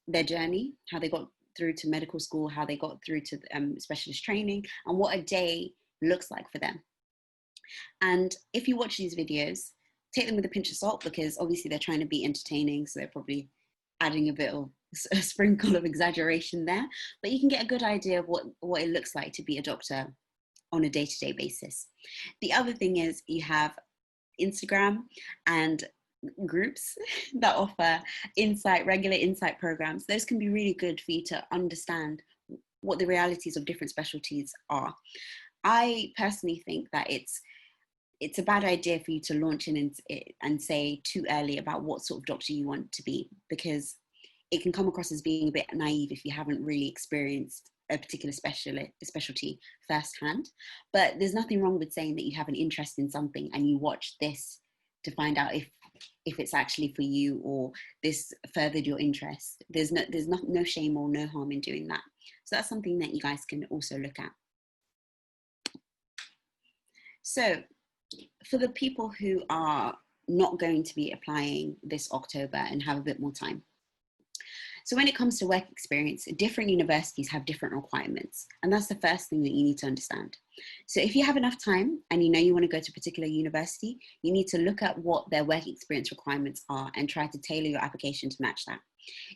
their journey, how they got through to medical school, how they got through to specialist training, and what a day looks like for them. And if you watch these videos, take them with a pinch of salt, because obviously they're trying to be entertaining, so they're probably adding a bit of a sprinkle of exaggeration there, but you can get a good idea of what it looks like to be a doctor on a day-to-day basis. The other thing is you have Instagram and groups that offer regular insight programs. Those can be really good for you to understand what the realities of different specialties are. I personally think that it's a bad idea for you to launch in and say too early about what sort of doctor you want to be, because it can come across as being a bit naive if you haven't really experienced a particular specialty firsthand. But there's nothing wrong with saying that you have an interest in something and you watch this to find out if it's actually for you, or this furthered your interest. There's no shame or no harm in doing that. So that's something that you guys can also look at. So for the people who are not going to be applying this October and have a bit more time, so when it comes to work experience, different universities have different requirements. And that's the first thing that you need to understand. So if you have enough time and you know you want to go to a particular university, you need to look at what their work experience requirements are and try to tailor your application to match that.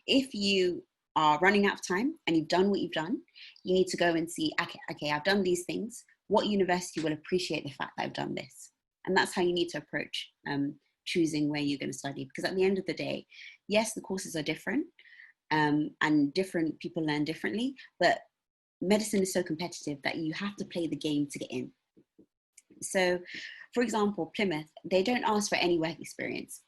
If you are running out of time and you've done what you've done, you need to go and see, okay, I've done these things. What university will appreciate the fact that I've done this? And that's how you need to approach choosing where you're going to study. Because at the end of the day, yes, the courses are different, and different people learn differently, but medicine is so competitive that you have to play the game to get in. So, for example, Plymouth, they don't ask for any work experience.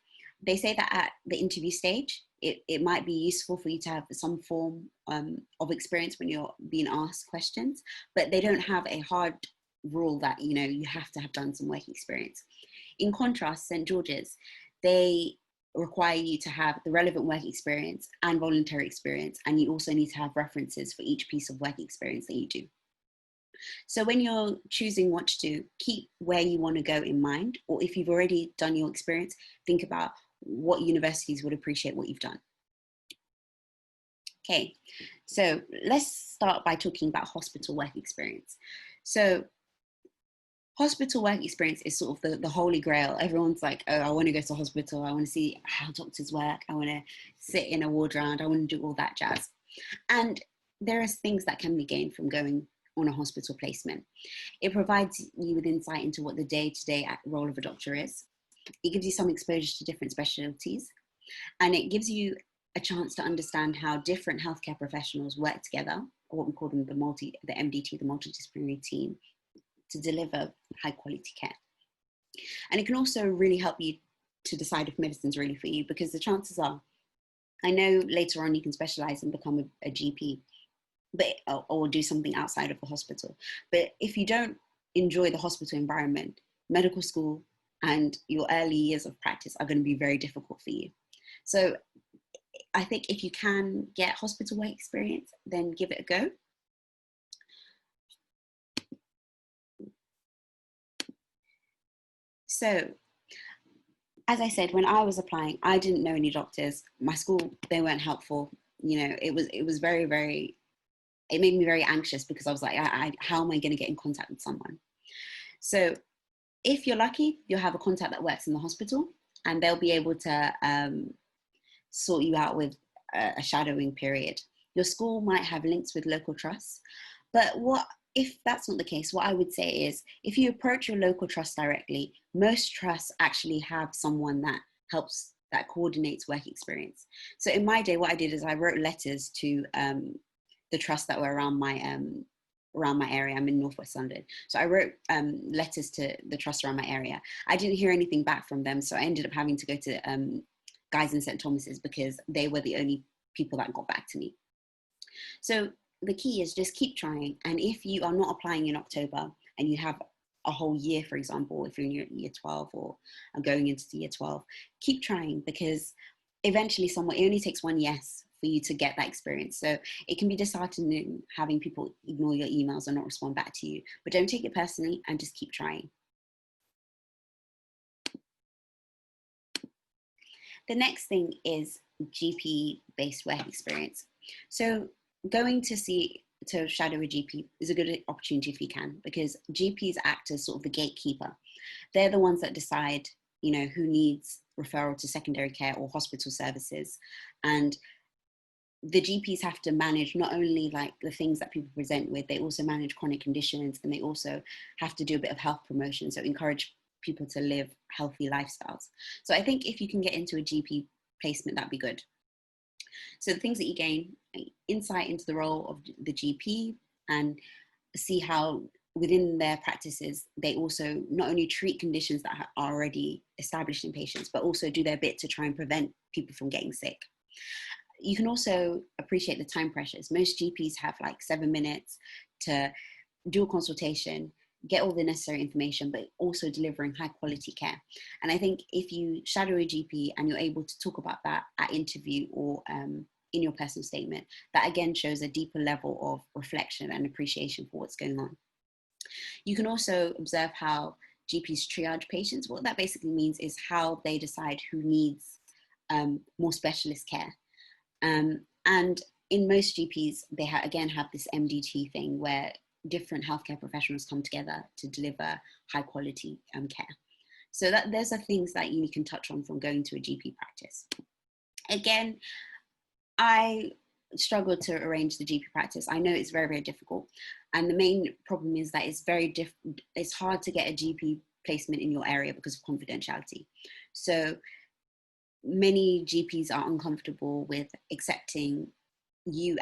They say that at the interview stage, it might be useful for you to have some form of experience when you're being asked questions, but they don't have a hard rule that, you know, you have to have done some work experience. In contrast, St. George's, they require you to have the relevant work experience and voluntary experience, and you also need to have references for each piece of work experience that you do. So when you're choosing what to do, keep where you want to go in mind, or if you've already done your experience, think about what universities would appreciate what you've done. Okay, so let's start by talking about hospital work experience. So hospital work experience is sort of the holy grail. Everyone's like, oh, I want to go to hospital. I want to see how doctors work. I want to sit in a ward round. I want to do all that jazz. And there are things that can be gained from going on a hospital placement. It provides you with insight into what the day-to-day role of a doctor is. It gives you some exposure to different specialties, and it gives you a chance to understand how different healthcare professionals work together, or what we call them the MDT, the multidisciplinary team, to deliver high quality care. And it can also really help you to decide if medicine's really for you, because the chances are, I know later on you can specialize and become a GP, or do something outside of the hospital. But if you don't enjoy the hospital environment, medical school and your early years of practice are going to be very difficult for you. So I think if you can get hospital work experience, then give it a go. So, as I said, when I was applying, I didn't know any doctors. My school, they weren't helpful. You know, it was very, very, it made me very anxious, because I was like, how am I going to get in contact with someone? So if you're lucky, you'll have a contact that works in the hospital, and they'll be able to sort you out with a shadowing period. Your school might have links with local trusts, but if that's not the case, what I would say is, if you approach your local trust directly, most trusts actually have someone that coordinates work experience. So in my day, what I did is I wrote letters to the trusts that were around my area. I'm in Northwest London. So I wrote letters to the trusts around my area. I didn't hear anything back from them, so I ended up having to go to Guy's and St. Thomas's, because they were the only people that got back to me. So the key is just keep trying. And if you are not applying in October and you have a whole year, for example, if you're in year 12 or going into year 12, keep trying, because eventually it only takes one yes for you to get that experience. So it can be disheartening having people ignore your emails or not respond back to you, but don't take it personally and just keep trying. The next thing is GP-based work experience. So going to shadow a GP is a good opportunity if you can, because GPs act as sort of the gatekeeper. They're the ones that decide, you know, who needs referral to secondary care or hospital services. And the GPs have to manage not only like the things that people present with, they also manage chronic conditions, and they also have to do a bit of health promotion, so encourage people to live healthy lifestyles. So I think if you can get into a GP placement, that'd be good. So the things that you gain: insight into the role of the GP, and see how within their practices they also not only treat conditions that are already established in patients, but also do their bit to try and prevent people from getting sick. You can also appreciate the time pressures. Most GPs have like 7 minutes to do a consultation, get all the necessary information, but also delivering high quality care. And I think if you shadow a GP and you're able to talk about that at interview or in your personal statement, that again shows a deeper level of reflection and appreciation for what's going on. You can also observe how GPs triage patients. What that basically means is how they decide who needs more specialist care. And in most GPs, they again have this MDT thing where different healthcare professionals come together to deliver high quality care. So those are things that you can touch on from going to a GP practice. Again, I struggled to arrange the GP practice. I know it's very, very difficult. And the main problem is that it's hard to get a GP placement in your area because of confidentiality. So many GPs are uncomfortable with accepting you.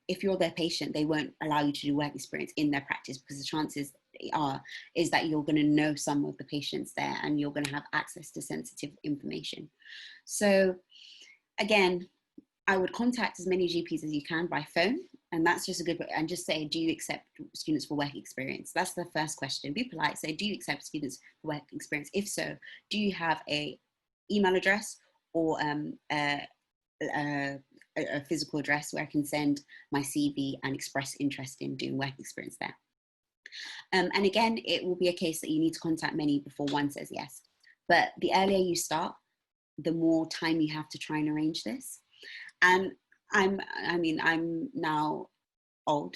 If you're their patient, they won't allow you to do work experience in their practice because the chances are, is that you're going to know some of the patients there and you're going to have access to sensitive information. So again, I would contact as many GPs as you can by phone, and that's just a good, and just say, do you accept students for work experience? That's the first question. Be polite, say, do you accept students for work experience? If so, do you have a email address or a physical address where I can send my CV and express interest in doing work experience there? And again, it will be a case that you need to contact many before one says yes. But the earlier you start, the more time you have to try and arrange this. And I'm now old,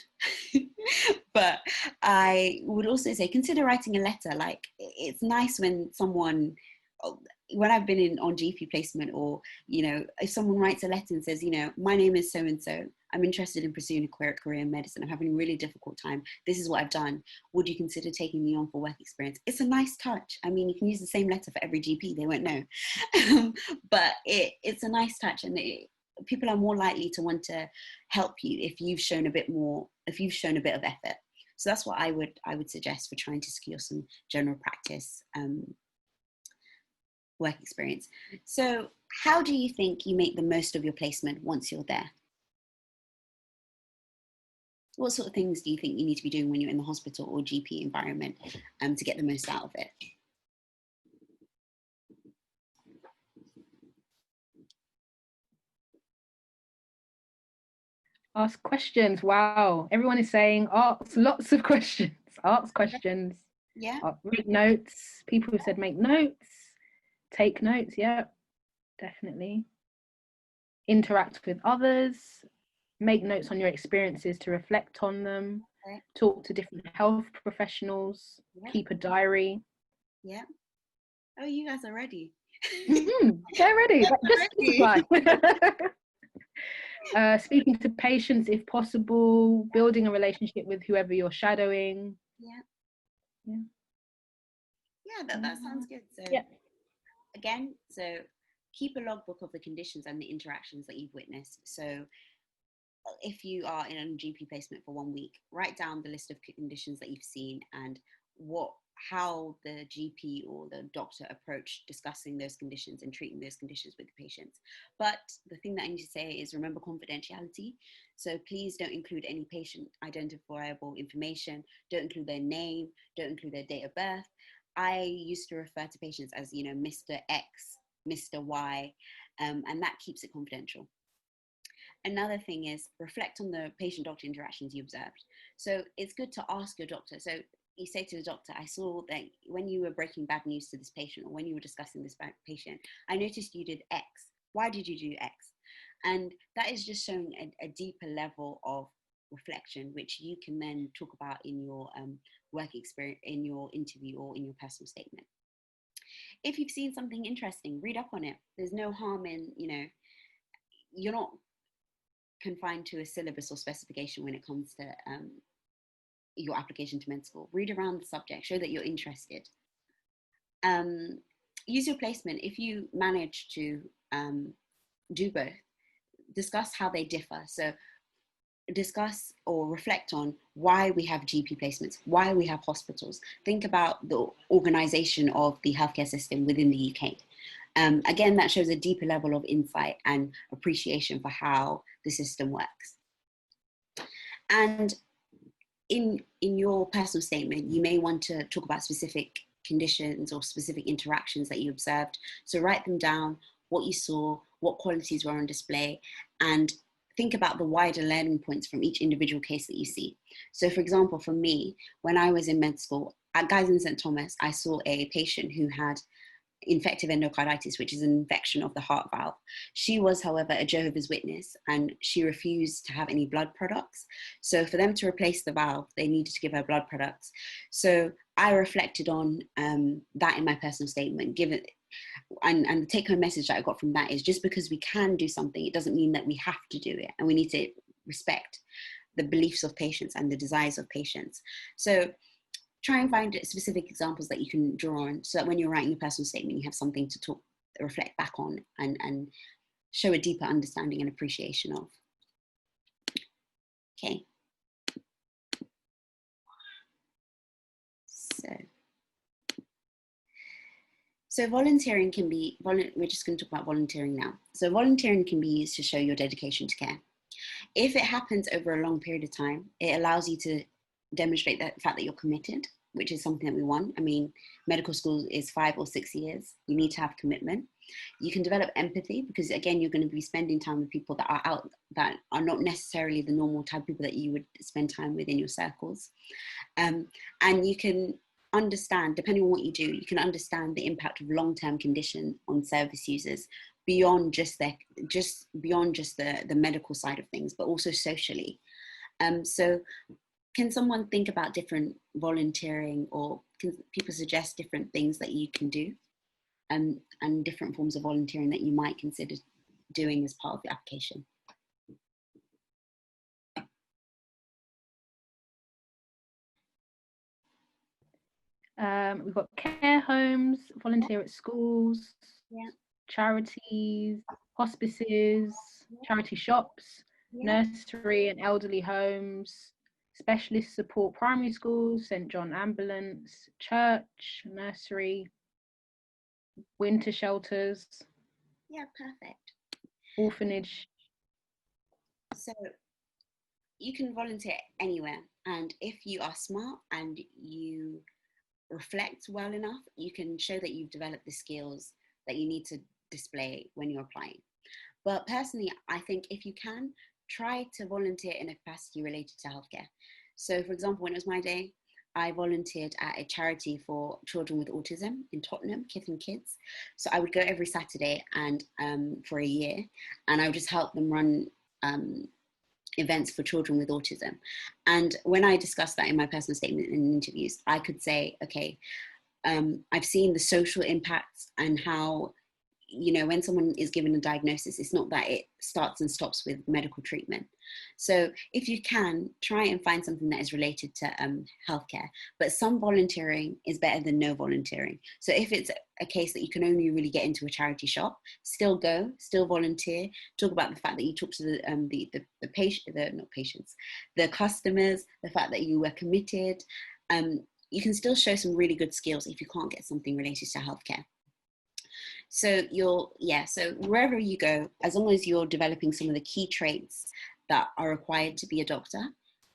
but I would also say, consider writing a letter. Like, it's nice when someone, when I've been on GP placement, or, you know, if someone writes a letter and says, you know, my name is so-and-so, I'm interested in pursuing a career in medicine, I'm having a really difficult time, this is what I've done, would you consider taking me on for work experience? It's a nice touch. I mean, you can use the same letter for every GP, they won't know. But it's a nice touch, and people are more likely to want to help you if you've shown a bit of effort. So that's what I would suggest for trying to secure some general practice work experience. So how do you think you make the most of your placement once you're there? What sort of things do you think you need to be doing when you're in the hospital or GP environment to get the most out of it? Ask questions. Wow. Everyone is saying ask lots of questions. Ask questions. Yeah. Make notes. People who said make notes. Take notes. Yeah, definitely. Interact with others. Make notes on your experiences to reflect on them. Okay. Talk to different health professionals. Yeah. Keep a diary. Yeah. Oh, you guys are ready. They're ready. Just apply. Speaking to patients if possible, building a relationship with whoever you're shadowing. Yeah, that sounds good. So yeah. Again, so keep a logbook of the conditions and the interactions that you've witnessed. So if you are in a GP placement for 1 week, write down the list of conditions that you've seen and how the GP or the doctor approached discussing those conditions and treating those conditions with the patients. But the thing that I need to say is, remember confidentiality. So please don't include any patient identifiable information. Don't include their name. Don't include their date of birth. I used to refer to patients as, you know, Mr. X, Mr. Y, and that keeps it confidential. Another thing is, reflect on the patient-doctor interactions you observed. So it's good to ask your doctor. So you say to the doctor, I saw that when you were breaking bad news to this patient, or when you were discussing this patient, I noticed you did X. Why did you do X? And that is just showing a deeper level of reflection, which you can then talk about in your work experience, in your interview, or in your personal statement. If you've seen something interesting, read up on it. There's no harm in, you know, you're not confined to a syllabus or specification when it comes to your application to med school. Read around the subject, show that you're interested. Use your placement. If you manage to do both, discuss how they differ. So discuss or reflect on why we have GP placements, why we have hospitals. Think about the organization of the healthcare system within the UK. Again, that shows a deeper level of insight and appreciation for how the system works. And in your personal statement, you may want to talk about specific conditions or specific interactions that you observed. So write them down, what you saw, what qualities were on display, and think about the wider learning points from each individual case that you see. So for example, for me, when I was in med school, at Guy's in St. Thomas, I saw a patient who had infective endocarditis, which is an infection of the heart valve. She was, however, a Jehovah's Witness, and she refused to have any blood products. So for them to replace the valve, they needed to give her blood products. So I reflected on that in my personal statement, and the take-home message that I got from that is, just because we can do something, it doesn't mean that we have to do it, and we need to respect the beliefs of patients and the desires of patients. So try and find specific examples that you can draw on, so that when you're writing your personal statement, you have something to reflect back on and show a deeper understanding and appreciation of. Okay. So volunteering can be, we're just going to talk about volunteering now. So volunteering can be used to show your dedication to care. If it happens over a long period of time, it allows you to demonstrate the fact that you're committed, which is something that we want. I mean, medical school is 5 or 6 years. You need to have commitment. You can develop empathy because, again, you're going to be spending time with people that are out, that are not necessarily the normal type of people that you would spend time with in your circles. And you can understand, depending on what you do, you can understand the impact of long-term condition on service users beyond just the medical side of things, but also socially. So can someone think about different volunteering, or can people suggest different things that you can do and different forms of volunteering that you might consider doing as part of the application? We've got care homes, volunteer at schools, yeah, charities, hospices, charity shops, yeah, nursery and elderly homes, specialist support primary schools, St. John Ambulance, church, nursery, winter shelters, yeah, perfect. orphanage. So you can volunteer anywhere, and if you are smart and you reflect well enough, you can show that you've developed the skills that you need to display when you're applying. But personally, I think if you can, try to volunteer in a capacity related to healthcare. So for example, when it was my day, I volunteered at a charity for children with autism in Tottenham, Kith and Kids. So I would go every Saturday and for a year, and I would just help them run events for children with autism. And when I discussed that in my personal statement in interviews, I could say, okay, I've seen the social impacts and how, you know, when someone is given a diagnosis, it's not that it starts and stops with medical treatment. So if you can, try and find something that is related to healthcare, but some volunteering is better than no volunteering. So if it's a case that you can only really get into a charity shop, still go, still volunteer, talk about the fact that you talk to the patient, not patients, the customers, the fact that you were committed. You can still show some really good skills if you can't get something related to healthcare. So so wherever you go, as long as you're developing some of the key traits that are required to be a doctor,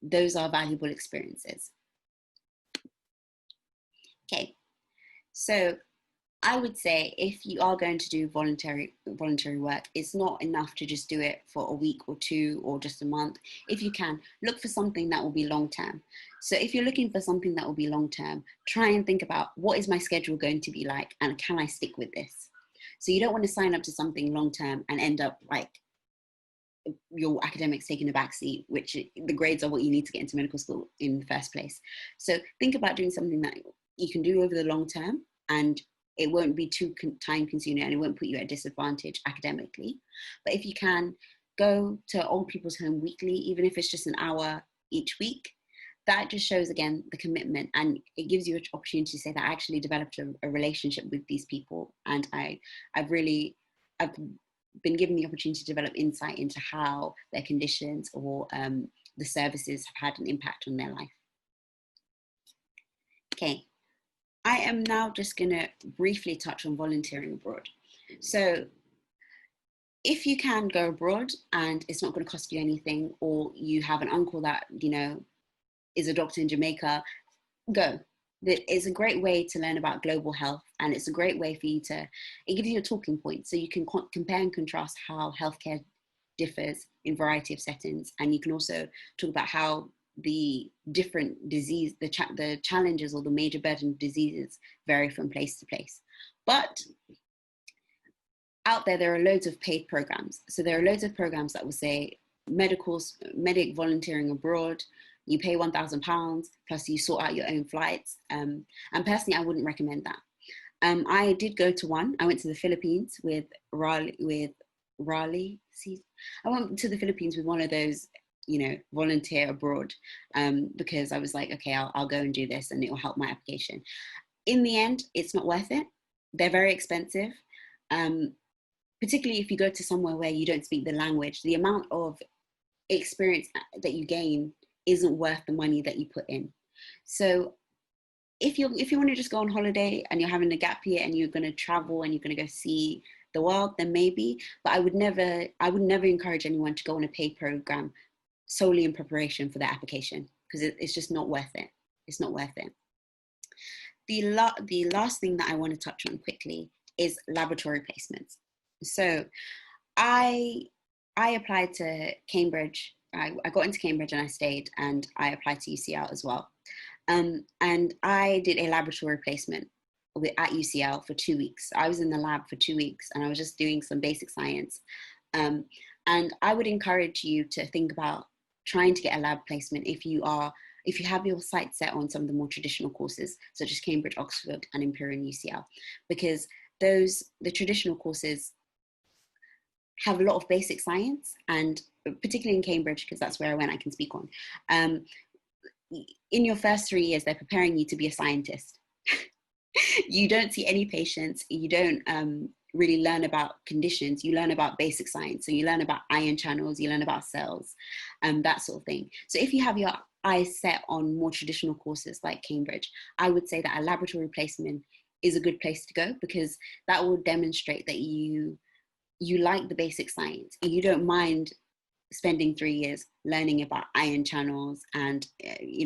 those are valuable experiences. Okay, so I would say if you are going to do voluntary work, it's not enough to just do it for a week or two or just a month. If you can, look for something that will be long-term. So if you're looking for something that will be long-term, try and think about, what is my schedule going to be like, and can I stick with this? So you don't want to sign up to something long-term and end up like your academics taking a backseat, which the grades are what you need to get into medical school in the first place. So think about doing something that you can do over the long term, and it won't be too time consuming and it won't put you at a disadvantage academically. But if you can, go to old people's home weekly, even if it's just an hour each week, that just shows, again, the commitment, and it gives you an opportunity to say that I actually developed a relationship with these people, and I've been given the opportunity to develop insight into how their conditions or the services have had an impact on their life. Okay, I am now just going to briefly touch on volunteering abroad. So if you can go abroad and it's not going to cost you anything, or you have an uncle that, you know, is a doctor in Jamaica, go. It's a great way to learn about global health, and it's a great way for you to, it gives you a talking point, so you can compare and contrast how healthcare differs in a variety of settings, and you can also talk about how the different disease, the challenges or the major burden of diseases vary from place to place. But out there are loads of paid programs. So there are loads of programs that will say medic volunteering abroad. You pay £1,000 plus you sort out your own flights. And personally, I wouldn't recommend that. I did go to one. I went to the Philippines with Raleigh. I went to the Philippines with one of those, you know, volunteer abroad, because I was like, okay, I'll go and do this and it will help my application. In the end, it's not worth it. They're very expensive. Particularly if you go to somewhere where you don't speak the language, the amount of experience that you gain isn't worth the money that you put in. So if you want to just go on holiday and you're having a gap year and you're going to travel and you're going to go see the world, then maybe. But I would never encourage anyone to go on a paid program solely in preparation for their application, because it's just not worth it. It's not worth it. The last thing that I want to touch on quickly is laboratory placements. So I applied to Cambridge. I got into Cambridge and I stayed, and I applied to UCL as well. And I did a laboratory placement at UCL for 2 weeks. I was in the lab for 2 weeks and I was just doing some basic science. And I would encourage you to think about trying to get a lab placement if you have your sights set on some of the more traditional courses, such as Cambridge, Oxford, and Imperial and UCL, because the traditional courses have a lot of basic science, and particularly in Cambridge, because that's where I went, I can speak on. In your first 3 years, they're preparing you to be a scientist. You don't see any patients. You don't really learn about conditions. You learn about basic science. So you learn about ion channels, you learn about cells, that sort of thing. So if you have your eyes set on more traditional courses like Cambridge, I would say that a laboratory placement is a good place to go, because that will demonstrate that you like the basic science and you don't mind spending 3 years learning about ion channels and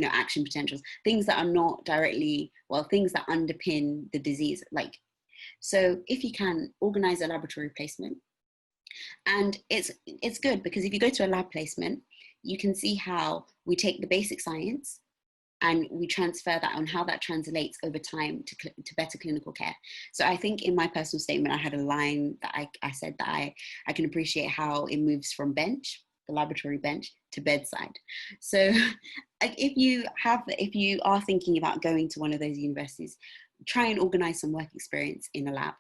action potentials, things that are not directly, things that underpin the disease. So if you can organize a laboratory placement, and it's good because if you go to a lab placement, you can see how we take the basic science and we transfer that on how that translates over time to better clinical care. So I think in my personal statement, I had a line that I said that I can appreciate how it moves from bench, the laboratory bench, to bedside. So if you are thinking about going to one of those universities, try and organize some work experience in a lab.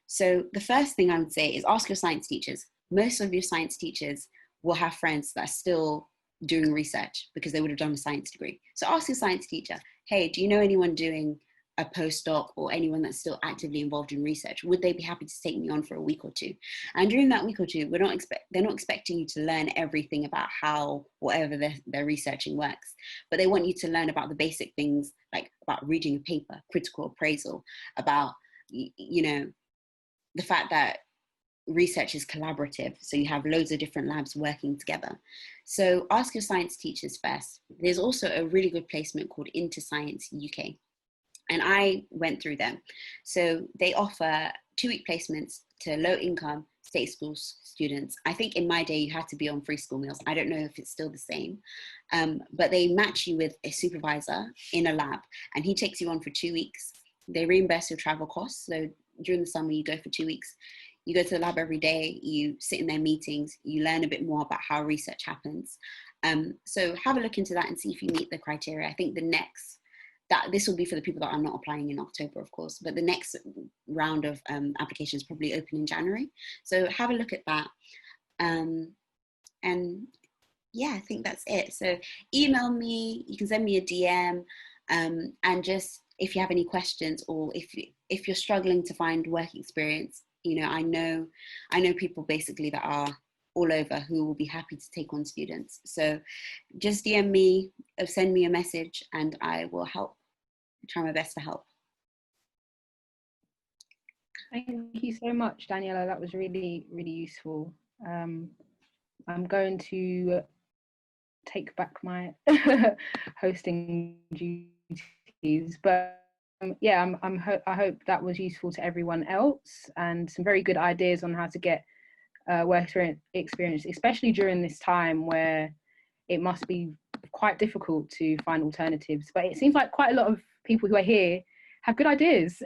So the first thing I would say is ask your science teachers. Most of your science teachers will have friends that are still doing research because they would have done a science degree. So ask your science teacher, hey, do you know anyone doing a postdoc or anyone that's still actively involved in research? Would they be happy to take me on for a week or two? And during that week or two, they're not expecting you to learn everything about how whatever they're researching works, but they want you to learn about the basic things, like about reading a paper, critical appraisal, about, the fact that research is collaborative, so you have loads of different labs working together. So ask your science teachers first. There's also a really good placement called InterScience UK, and I went through them. So they offer 2-week placements to low-income state school students. I think in my day you had to be on free school meals. I don't know if it's still the same, but they match you with a supervisor in a lab, and he takes you on for 2 weeks. They reimburse your travel costs. So during the summer, you go for 2 weeks. You go to the lab every day, you sit in their meetings, you learn a bit more about how research happens. So have a look into that and see if you meet the criteria. I think this will be for the people that are not applying in October, of course, but the next round of applications probably open in January. So have a look at that. And yeah, I think that's it. So email me, you can send me a DM, and just if you have any questions, or if you're struggling to find work experience, I know people basically that are all over who will be happy to take on students. So just DM me or send me a message and I will help, try my best to help. Thank you so much, Daniela. That was really, really useful. I'm going to take back my hosting duties, but yeah, I hope that was useful to everyone else, and some very good ideas on how to get work experience, especially during this time where it must be quite difficult to find alternatives. But it seems like quite a lot of people who are here have good ideas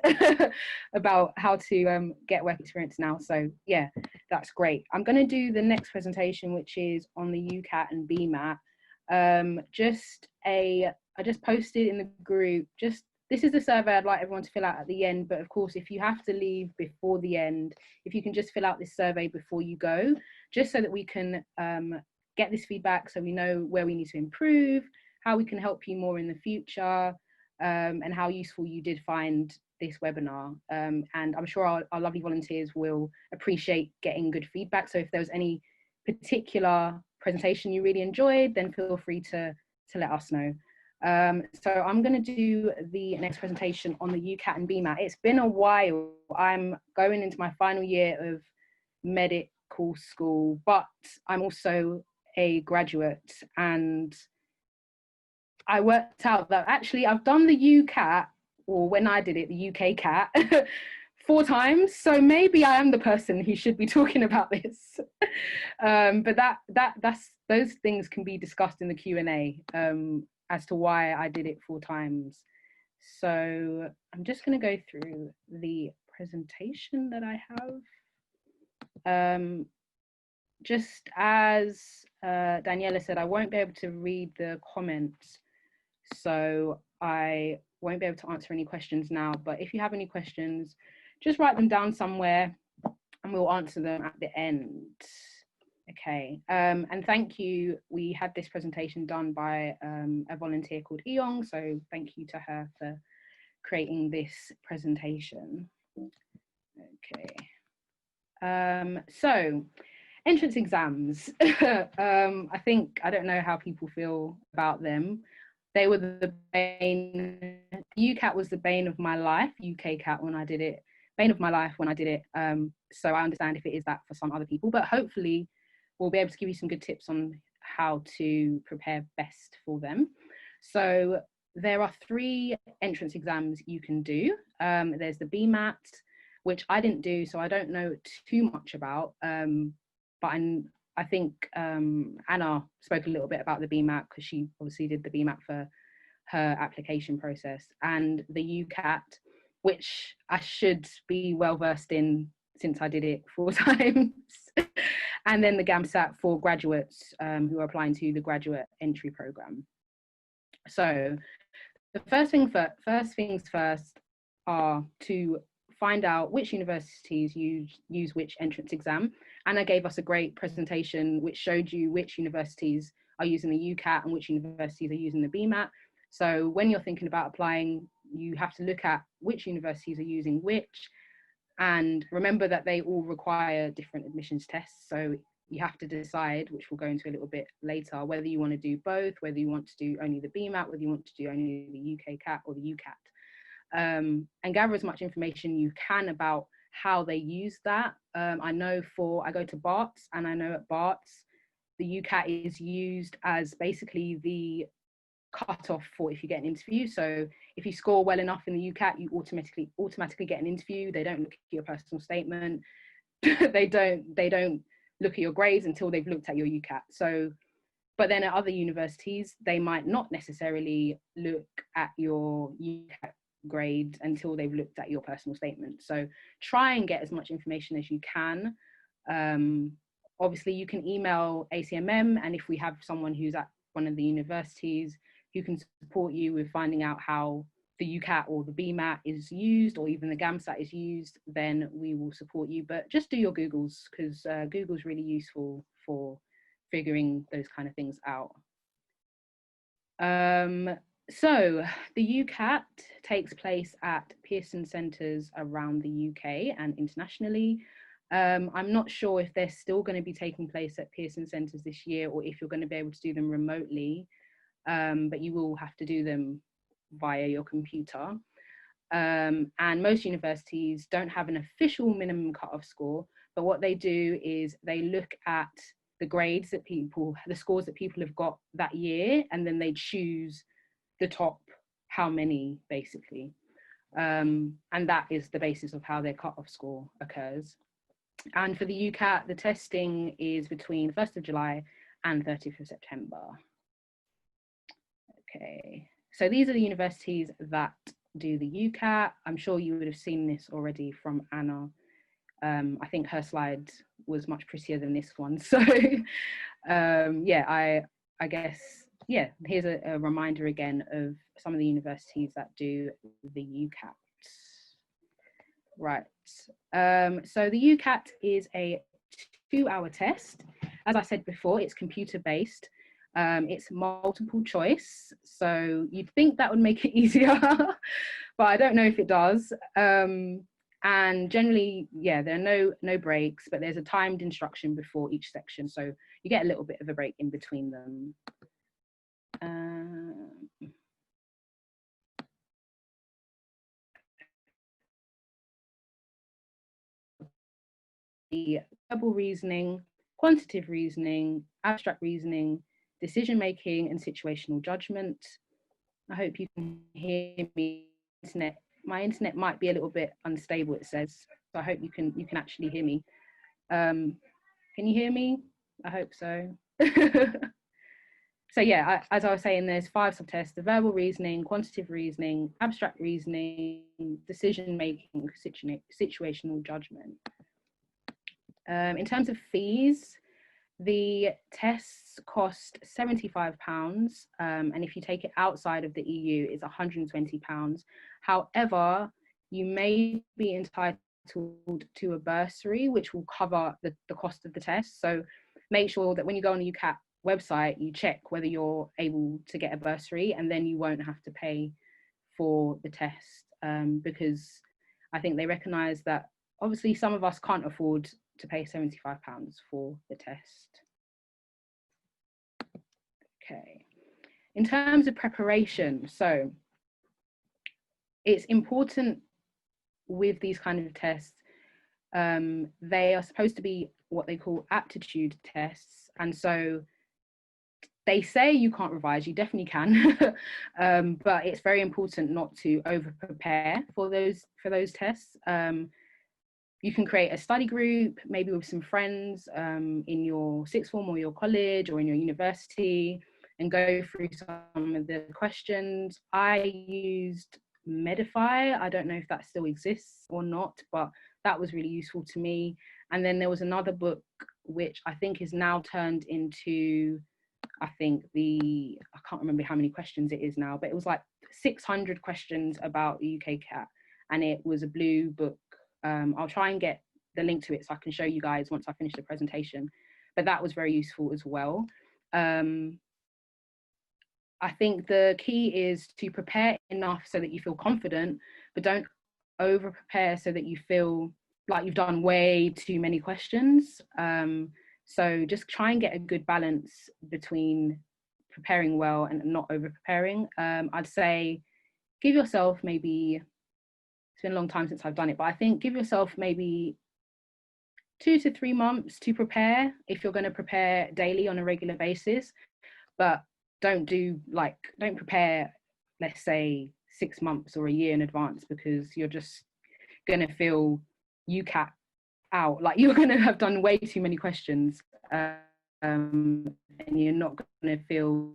about how to get work experience now. So yeah, that's great. I'm going to do the next presentation, which is on the UCAT and BMAT. I just posted in the group, this is the survey I'd like everyone to fill out at the end, but of course, if you have to leave before the end, if you can just fill out this survey before you go, just so that we can get this feedback, so we know where we need to improve, how we can help you more in the future, and how useful you did find this webinar. And I'm sure our lovely volunteers will appreciate getting good feedback. So if there was any particular presentation you really enjoyed, then feel free to let us know. So I'm going to do the next presentation on the UCAT and BMAT. It's been a while. I'm going into my final year of medical school, but I'm also a graduate, and I worked out that actually I've done the UCAT, or when I did it, the UK CAT, 4 times. So maybe I am the person who should be talking about this. But that's those things can be discussed in the Q&A as to why I did it 4 times. So I'm just going to go through the presentation that I have. Just as Daniela said, I won't be able to read the comments, so I won't be able to answer any questions now. But if you have any questions, just write them down somewhere and we'll answer them at the end. Okay, and thank you. We had this presentation done by a volunteer called Eong, so thank you to her for creating this presentation. Okay, so entrance exams. I think, I don't know how people feel about them. They were the bane. UCAT was the bane of my life, UK CAT when I did it, bane of my life when I did it. So I understand if it is that for some other people, but hopefully we'll be able to give you some good tips on how to prepare best for them. So there are 3 entrance exams you can do. There's the BMAT, which I didn't do, so I don't know too much about. But I think Anna spoke a little bit about the BMAT because she obviously did the BMAT for her application process, and the UCAT, which I should be well versed in since I did it 4 times. And then the GAMSAT for graduates who are applying to the graduate entry program. So the first things first are to find out which universities use which entrance exam. Anna gave us a great presentation which showed you which universities are using the UCAT and which universities are using the BMAT. So when you're thinking about applying, you have to look at which universities are using which, and remember that they all require different admissions tests. So you have to decide, which we'll go into a little bit later, whether you want to do both, whether you want to do only the BMAT, whether you want to do only the UK CAT or the UCAT. And gather as much information you can about how they use that. I know I go to Barts, and I know at Barts, the UCAT is used as basically the cutoff for if you get an interview. So if you score well enough in the UCAT, you automatically get an interview. They don't look at your personal statement. they don't look at your grades until they've looked at your UCAT. So, but then at other universities, they might not necessarily look at your UCAT grade until they've looked at your personal statement. So try and get as much information as you can. Obviously you can email ACMM, and if we have someone who's at one of the universities who can support you with finding out how the UCAT or the BMAT is used, or even the GAMSAT is used, then we will support you. But just do your Googles, because Google's really useful for figuring those kind of things out. So the UCAT takes place at Pearson Centres around the UK and internationally. I'm not sure if they're still going to be taking place at Pearson Centres this year, or if you're going to be able to do them remotely, but you will have to do them via your computer. And most universities don't have an official minimum cutoff score, but what they do is they look at the grades that the scores that people have got that year, and then they choose the top how many, basically. And that is the basis of how their cutoff score occurs. And for the UCAT, the testing is between 1st of July and 30th of September. Okay, so these are the universities that do the UCAT. I'm sure you would have seen this already from Anna. I think her slide was much prettier than this one. So yeah, I guess, yeah, here's a reminder again of some of the universities that do the UCAT. Right, so the UCAT is a 2-hour test. As I said before, it's computer-based. It's multiple choice, so you'd think that would make it easier, but I don't know if it does. And generally, yeah, there are no breaks, but there's a timed instruction before each section, so you get a little bit of a break in between them. verbal reasoning, quantitative reasoning, abstract reasoning, decision making, and situational judgment. I hope you can hear me. My internet might be a little bit unstable, it says. So I hope you can actually hear me. Can you hear me? I hope so. So yeah, as I was saying, there's 5 subtests: the verbal reasoning, quantitative reasoning, abstract reasoning, decision making, situational judgment. In terms of fees, the tests cost £75, and if you take it outside of the EU, it's £120. However, you may be entitled to a bursary, which will cover the cost of the test. So make sure that when you go on the UCAT website, you check whether you're able to get a bursary, and then you won't have to pay for the test, because I think they recognise that obviously some of us can't afford to pay £75 for the test. Okay. In terms of preparation, so it's important with these kind of tests, they are supposed to be what they call aptitude tests, and so they say you can't revise, you definitely can, but it's very important not to over prepare for those tests. You can create a study group, maybe with some friends in your sixth form or your college or in your university, and go through some of the questions. I used Medify. I don't know if that still exists or not, but that was really useful to me. And then there was another book which I think is now turned into, I can't remember how many questions it is now, but it was like 600 questions about the UK CAT, and it was a blue book. I'll try and get the link to it so I can show you guys once I finish the presentation, but that was very useful as well. I think the key is to prepare enough so that you feel confident, but don't over prepare so that you feel like you've done way too many questions. So just try and get a good balance between preparing well and not over preparing. I'd say give yourself maybe, it's been a long time since I've done it, but I think give yourself maybe 2 to 3 months to prepare if you're going to prepare daily on a regular basis. But don't prepare, let's say 6 months or a year in advance, because you're just going to feel UCAT out, like you're going to have done way too many questions, and you're not going to feel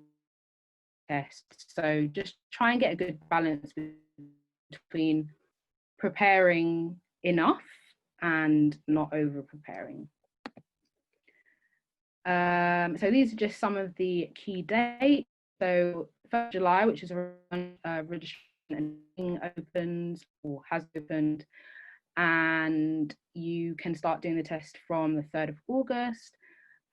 tests. So just try and get a good balance between preparing enough and not over preparing. So these are just some of the key dates. So 1st July, which is around registration opens or has opened, and you can start doing the test from the 3rd of August.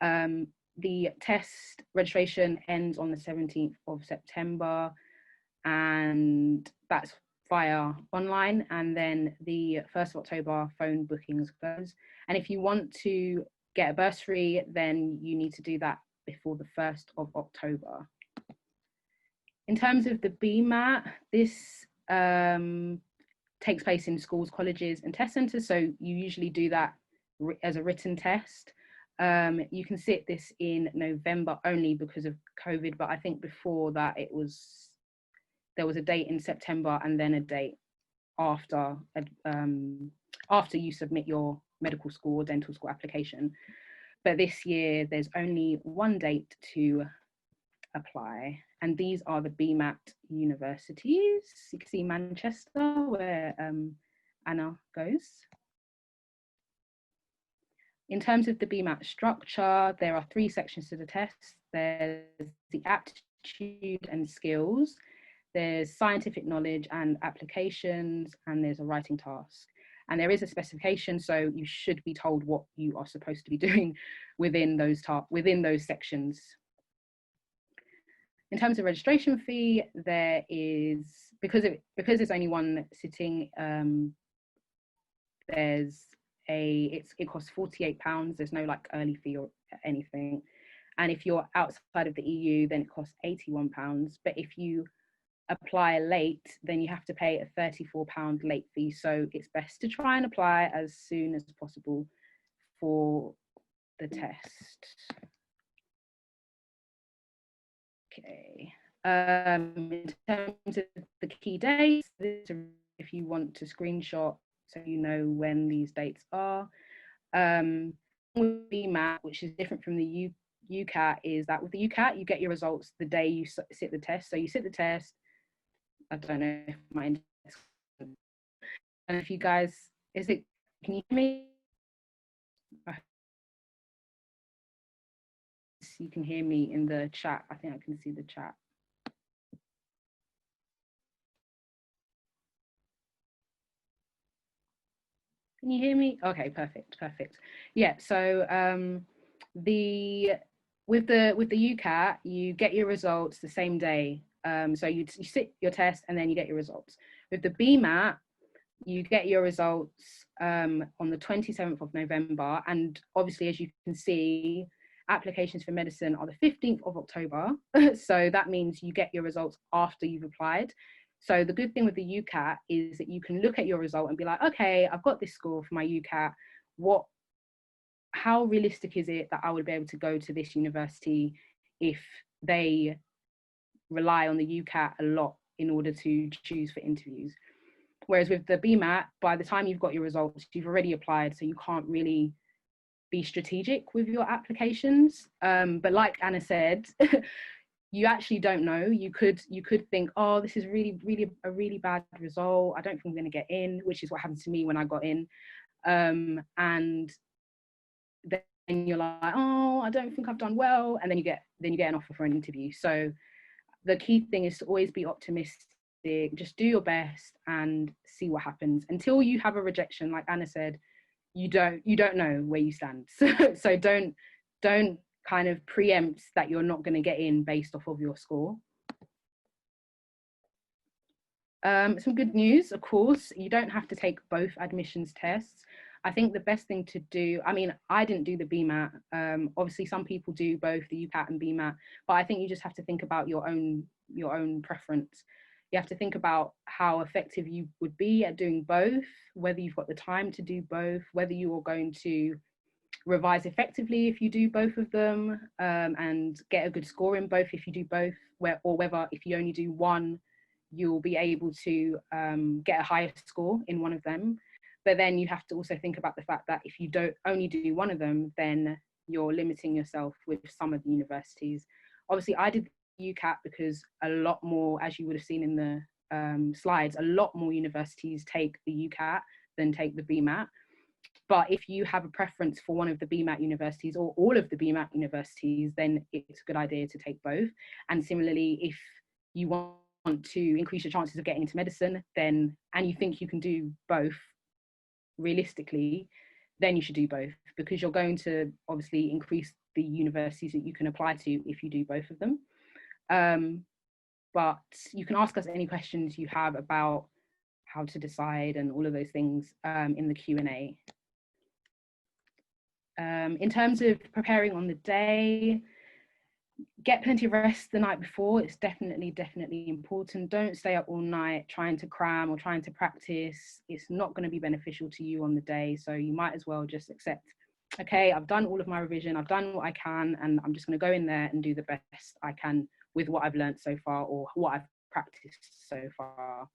The test registration ends on the 17th of September, and that's via online, and then the 1st of October phone bookings close. And if you want to get a bursary, then you need to do that before the 1st of October. In terms of the BMAT, this takes place in schools, colleges and test centres, so you usually do that as a written test. You can sit this in November only because of COVID, but I think before that there was a date in September and then a date after you submit your medical school or dental school application. But this year there's only one date to apply, and these are the BMAT universities. You can see Manchester, where Anna goes. In terms of the BMAT structure, there are 3 sections to the test. There's the aptitude and skills, there's scientific knowledge and applications, and there's a writing task. And there is a specification, so you should be told what you are supposed to be doing within those sections. In terms of registration fee, there is, because there's only one sitting, it costs £48. There's no like early fee or anything. And if you're outside of the EU, then it costs £81. But if you apply late, then you have to pay a £34 late fee. So it's best to try and apply as soon as possible for the test. Okay. In terms of the key dates, if you want to screenshot so you know when these dates are. With BMAT, which is different from the UCAT, is that with the UCAT, you get your results the day you sit the test. So you sit the test. I don't know if my and if you guys, can you hear me? You can hear me in the chat. I think I can see the chat. Can you hear me? Okay, perfect. Yeah, so with the UCAT, you get your results the same day. So you sit your test and then you get your results. With the BMAT, you get your results on the 27th of November. And obviously, as you can see, applications for medicine are the 15th of October. So that means you get your results after you've applied. So the good thing with the UCAT is that you can look at your result and be like, okay, I've got this score for my UCAT. How realistic is it that I would be able to go to this university if they rely on the UCAT a lot in order to choose for interviews? Whereas with the BMAT, by the time you've got your results, you've already applied, so you can't really be strategic with your applications. But like Anna said, you actually don't know. You could think, oh, this is a really bad result. I don't think I'm going to get in, which is what happened to me when I got in. And then you're like, oh, I don't think I've done well. And then you get an offer for an interview. So the key thing is to always be optimistic. Just do your best and see what happens. Until you have a rejection, like Anna said, you don't know where you stand. So don't kind of preempt that you're not going to get in based off of your score. Some good news, of course, you don't have to take both admissions tests. I think the best thing to do, I mean, I didn't do the BMAT. Obviously, some people do both the UCAT and BMAT, but I think you just have to think about your own preference. You have to think about how effective you would be at doing both, whether you've got the time to do both, whether you are going to revise effectively if you do both of them, and get a good score in both if you do both, or whether if you only do one, you'll be able to get a higher score in one of them. But then you have to also think about the fact that if you don't only do one of them, then you're limiting yourself with some of the universities. Obviously, I did the UCAT because a lot more, as you would have seen in the slides, a lot more universities take the UCAT than take the BMAT. But if you have a preference for one of the BMAT universities or all of the BMAT universities, then it's a good idea to take both. And similarly, if you want to increase your chances of getting into medicine, then, and you think you can do both realistically, then you should do both, because you're going to obviously increase the universities that you can apply to if you do both of them. But you can ask us any questions you have about how to decide and all of those things in the Q&A. In terms of preparing on the day, get plenty of rest the night before. It's definitely important. Don't stay up all night trying to cram or trying to practice. It's not going to be beneficial to you on the day. So you might as well just accept, okay, I've done all of my revision, I've done what I can, and I'm just going to go in there and do the best I can with what I've learned so far or what I've practiced so far.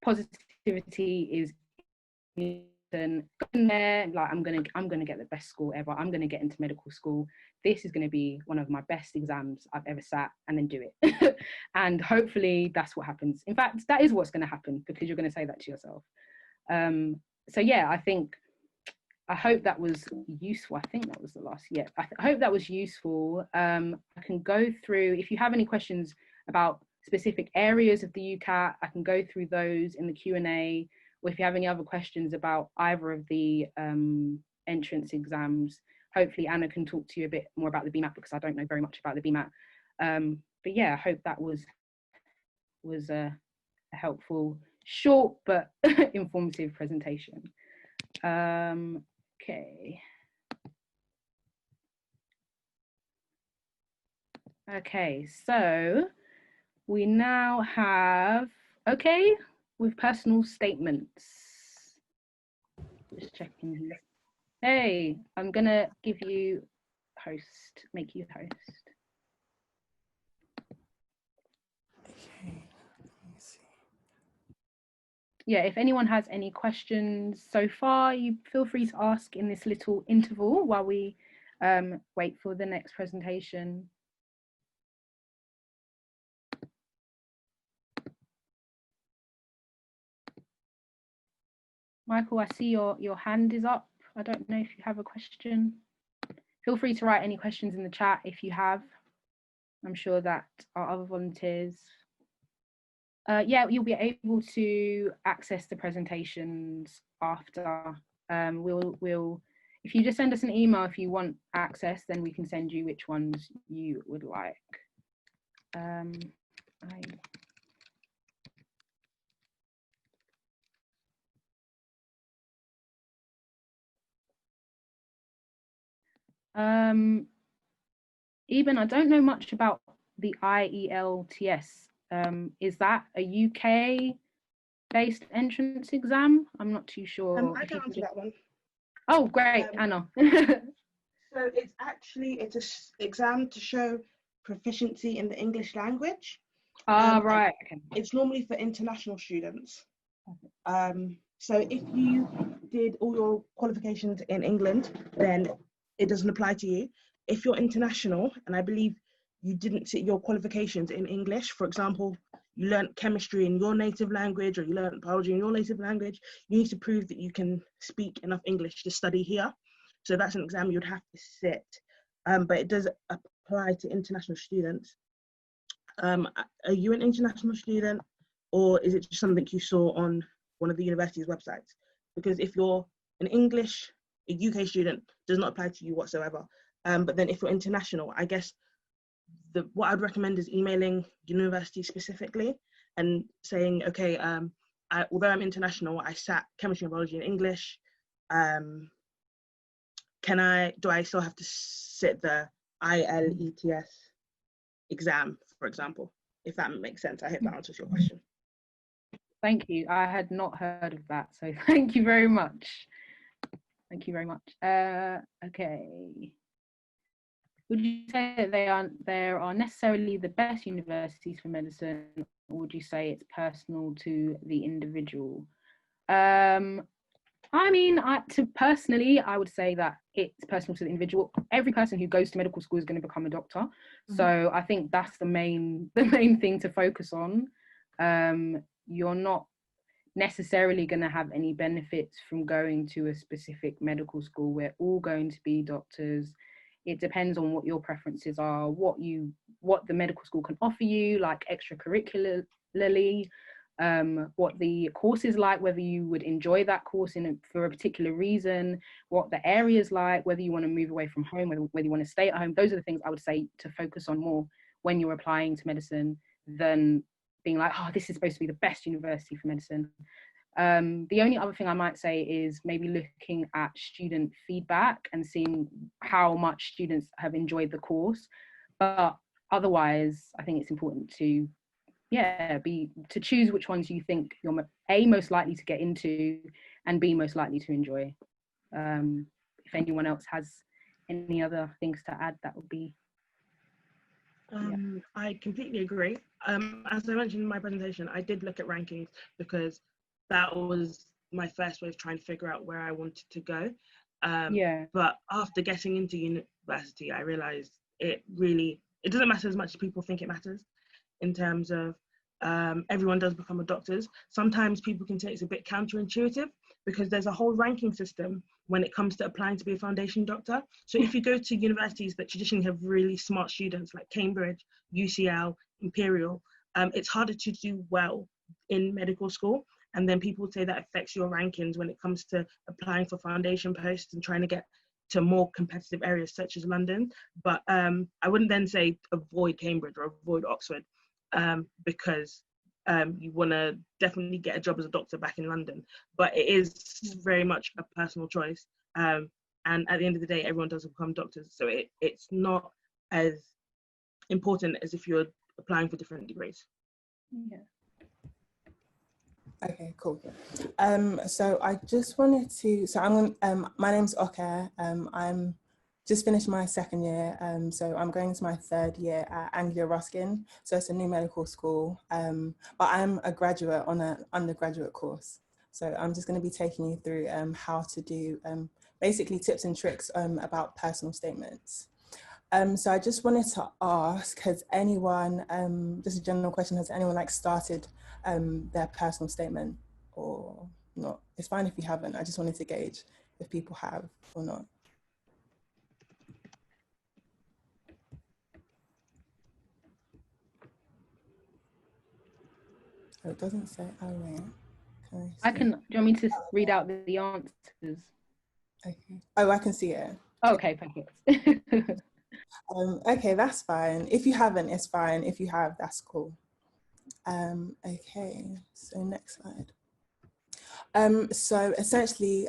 Positivity is go in there like I'm gonna get the best score ever. I'm gonna get into medical school. This is gonna be one of my best exams I've ever sat, and then do it. And hopefully that's what happens. In fact, that is what's gonna happen, because you're gonna say that to yourself. So yeah, I hope that was useful. I think that was the last. Yeah, I hope that was useful. I can go through, if you have any questions about specific areas of the UCAT, I can go through those in the Q&A. Or if you have any other questions about either of the entrance exams, hopefully Anna can talk to you a bit more about the BMAT, because I don't know very much about the BMAT. But yeah, I hope that was a helpful, short but informative presentation. Okay. Okay, so we now have, okay, with personal statements. Just checking here. Hey, I'm gonna give you host, make you host. Okay, let me see. Yeah, if anyone has any questions so far, you feel free to ask in this little interval while we wait for the next presentation. Michael, I see your hand is up. I don't know if you have a question. Feel free to write any questions in the chat if you have. I'm sure that our other volunteers, yeah, you'll be able to access the presentations after. We'll if you just send us an email if you want access, then we can send you which ones you would like. Eben, I don't know much about the IELTS. Is that a UK based entrance exam? I'm not too sure. I can answer that one. Oh, great, Anna. So it's an exam to show proficiency in the English language. Right. Okay. It's normally for international students. So if you did all your qualifications in England, then it doesn't apply to you. If you're international, and I believe you didn't sit your qualifications in English, for example, you learned chemistry in your native language or you learned biology in your native language, you need to prove that you can speak enough English to study here. So that's an exam you'd have to sit, but it does apply to international students. Are you an international student, or is it just something you saw on one of the university's websites? Because if you're a UK student, does not apply to you whatsoever. But then if you're international, I guess what I'd recommend is emailing university specifically and saying, okay, although I'm international, I sat chemistry and biology in English. Do I still have to sit the IELTS exam, for example? If that makes sense. I hope that answers your question. Thank you. I had not heard of that, so thank you very much. Thank you very much. Okay. Would you say that there are necessarily the best universities for medicine, or would you say it's personal to the individual? I mean, personally, I would say that it's personal to the individual. Every person who goes to medical school is going to become a doctor. Mm-hmm. So I think that's the main thing to focus on. You're not necessarily going to have any benefits from going to a specific medical school. We're all going to be doctors. It depends on what your preferences are, what the medical school can offer you, like extracurricularly. What the course is like, whether you would enjoy that course for a particular reason, what the area is like, whether you want to move away from home, whether you want to stay at home. Those are the things I would say to focus on more when you're applying to medicine than being like, oh, this is supposed to be the best university for medicine. The only other thing I might say is maybe looking at student feedback and seeing how much students have enjoyed the course. But otherwise, I think it's important to choose which ones you think you're A, most likely to get into, and B, most likely to enjoy. If anyone else has any other things to add, that would be. I completely agree. As I mentioned in my presentation, I did look at rankings because that was my first way of trying to figure out where I wanted to go. But after getting into university, I realized it doesn't matter as much as people think it matters, in terms of everyone does become a doctor. Sometimes people can say it's a bit counterintuitive because there's a whole ranking system when it comes to applying to be a foundation doctor. So if you go to universities that traditionally have really smart students like Cambridge, UCL, Imperial, it's harder to do well in medical school. And then people say that affects your rankings when it comes to applying for foundation posts and trying to get to more competitive areas such as London. But I wouldn't then say avoid Cambridge or avoid Oxford, because you want to definitely get a job as a doctor back in London. But it is very much a personal choice. And at the end of the day, everyone does become doctors. So it's not as important as if you're applying for different degrees. Yeah. Okay, cool. So I just wanted to, my name's Oke. I'm just finished my second year. So I'm going into my third year at Anglia Ruskin. So it's a new medical school, but I'm a graduate on an undergraduate course. So I'm just going to be taking you through how to do basically tips and tricks about personal statements. So I just wanted to ask, has anyone, just a general question, has anyone like started their personal statement or not? It's fine if you haven't. I just wanted to gauge if people have or not. Oh, it doesn't say, oh wait. I can, do you want me to read out the answers? Okay. Oh, I can see it. Okay, perfect. Okay, that's fine. If you haven't, it's fine. If you have, that's cool. Okay, so next slide. So essentially,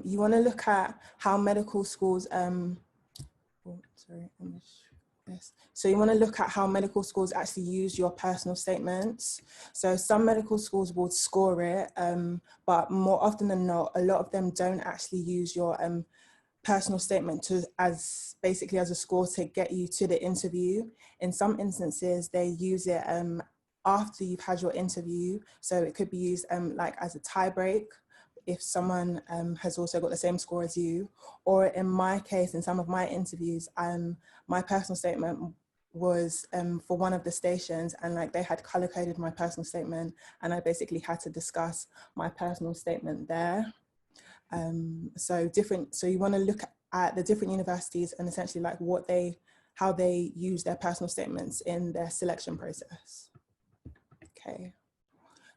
you want to look at how medical schools, So you want to look at how medical schools actually use your personal statements. So some medical schools will score it, but more often than not, a lot of them don't actually use your personal statement as basically as a score to get you to the interview. In some instances, they use it after you've had your interview. So it could be used like as a tie break if someone has also got the same score as you. Or in my case, in some of my interviews, my personal statement was for one of the stations, and like they had color coded my personal statement, and I basically had to discuss my personal statement there. So you want to look at the different universities and essentially like how they use their personal statements in their selection process. Okay.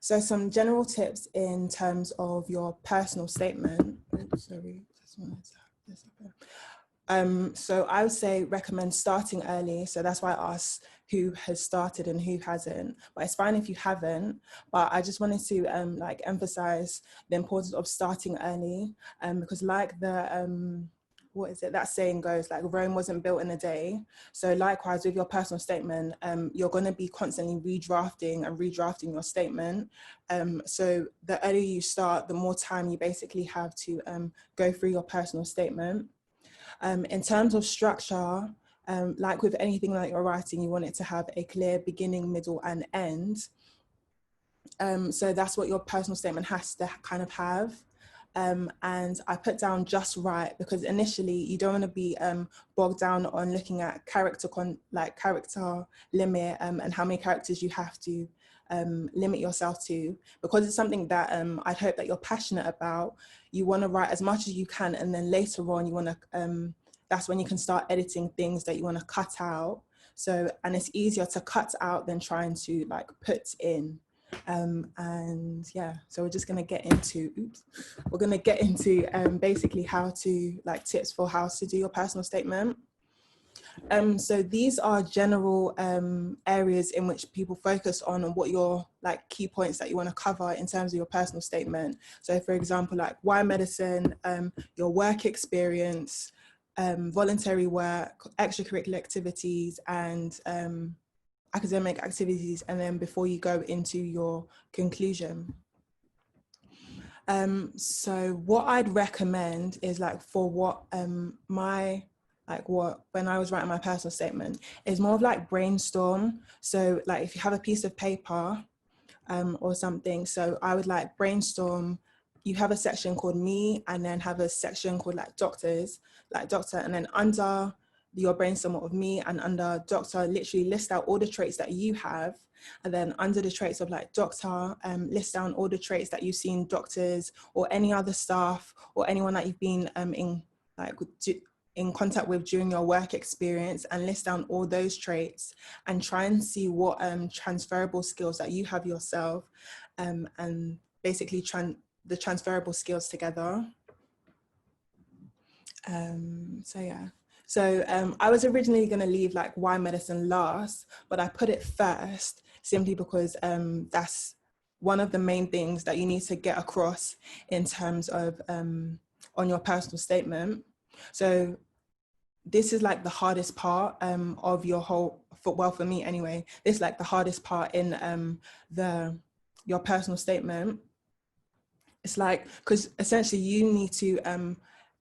So some general tips in terms of your personal statement. Oops, sorry, so I would say recommend starting early. So that's why I asked who has started and who hasn't, but it's fine if you haven't. But I just wanted to like emphasize the importance of starting early, because like the what is it, that saying goes, like Rome wasn't built in a day. So likewise with your personal statement, you're going to be constantly redrafting your statement. So the earlier you start, the more time you basically have to go through your personal statement. In terms of structure, like with anything that you're writing, you want it to have a clear beginning, middle, and end. So that's what your personal statement has to kind of have. And I put down just right because initially you don't want to be bogged down on looking at character limit and how many characters you have to limit yourself to, because it's something that I hope that you're passionate about. You want to write as much as you can, and then later on you want to that's when you can start editing things that you want to cut out. So, and it's easier to cut out than trying to like put in. And yeah, so we're just going to get into basically how to like tips for how to do your personal statement. So these are general areas in which people focus on and what your like key points that you want to cover in terms of your personal statement. So for example, like why medicine, your work experience, voluntary work, extracurricular activities, and academic activities, and then before you go into your conclusion. So what I'd recommend is like for what when I was writing my personal statement is more of like brainstorm. So like if you have a piece of paper or something, so I would like brainstorm. You have a section called me, and then have a section called like doctors, like doctor, and then under your brainstorm of me and under doctor, literally list out all the traits that you have. And then under the traits of like doctor, list down all the traits that you've seen doctors or any other staff or anyone that you've been in contact with during your work experience, and list down all those traits and try and see what transferable skills that you have yourself, and basically the transferable skills together. So yeah. So I was originally going to leave like why medicine last, but I put it first simply because that's one of the main things that you need to get across in terms of on your personal statement. So this is like the hardest part of your whole, well for me anyway, this is like the hardest part in your personal statement. it's like, because essentially you need to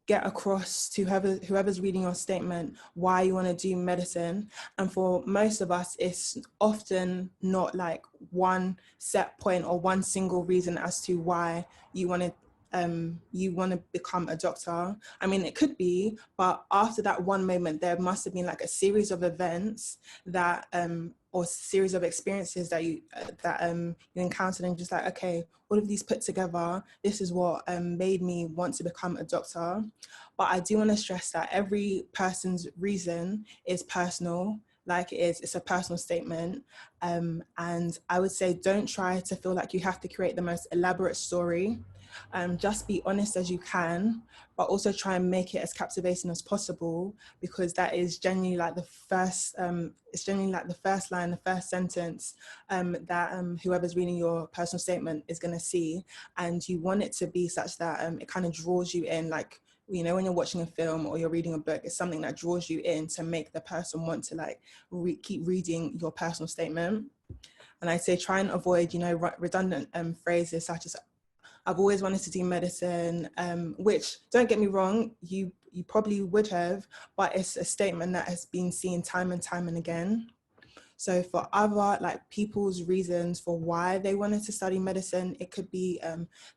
get across to whoever's reading your statement why you want to do medicine. And for most of us, it's often not like one set point or one single reason as to why you want to become a doctor. I mean, it could be, but after that one moment, there must have been like a series of events that or series of experiences that you encountered, and just like, okay, all of these put together, this is what made me want to become a doctor. But I do want to stress that every person's reason is personal. Like it's a personal statement. And I would say, don't try to feel like you have to create the most elaborate story. Just be honest as you can, but also try and make it as captivating as possible, because that is genuinely like the first, it's genuinely like the first line, the first sentence that whoever's reading your personal statement is going to see. And you want it to be such that it kind of draws you in, like, you know, when you're watching a film or you're reading a book, it's something that draws you in to make the person want to like keep reading your personal statement. And I say try and avoid, you know, redundant phrases such as, I've always wanted to do medicine, which, don't get me wrong, you probably would have, but it's a statement that has been seen time and time and again. So for other like people's reasons for why they wanted to study medicine, it could be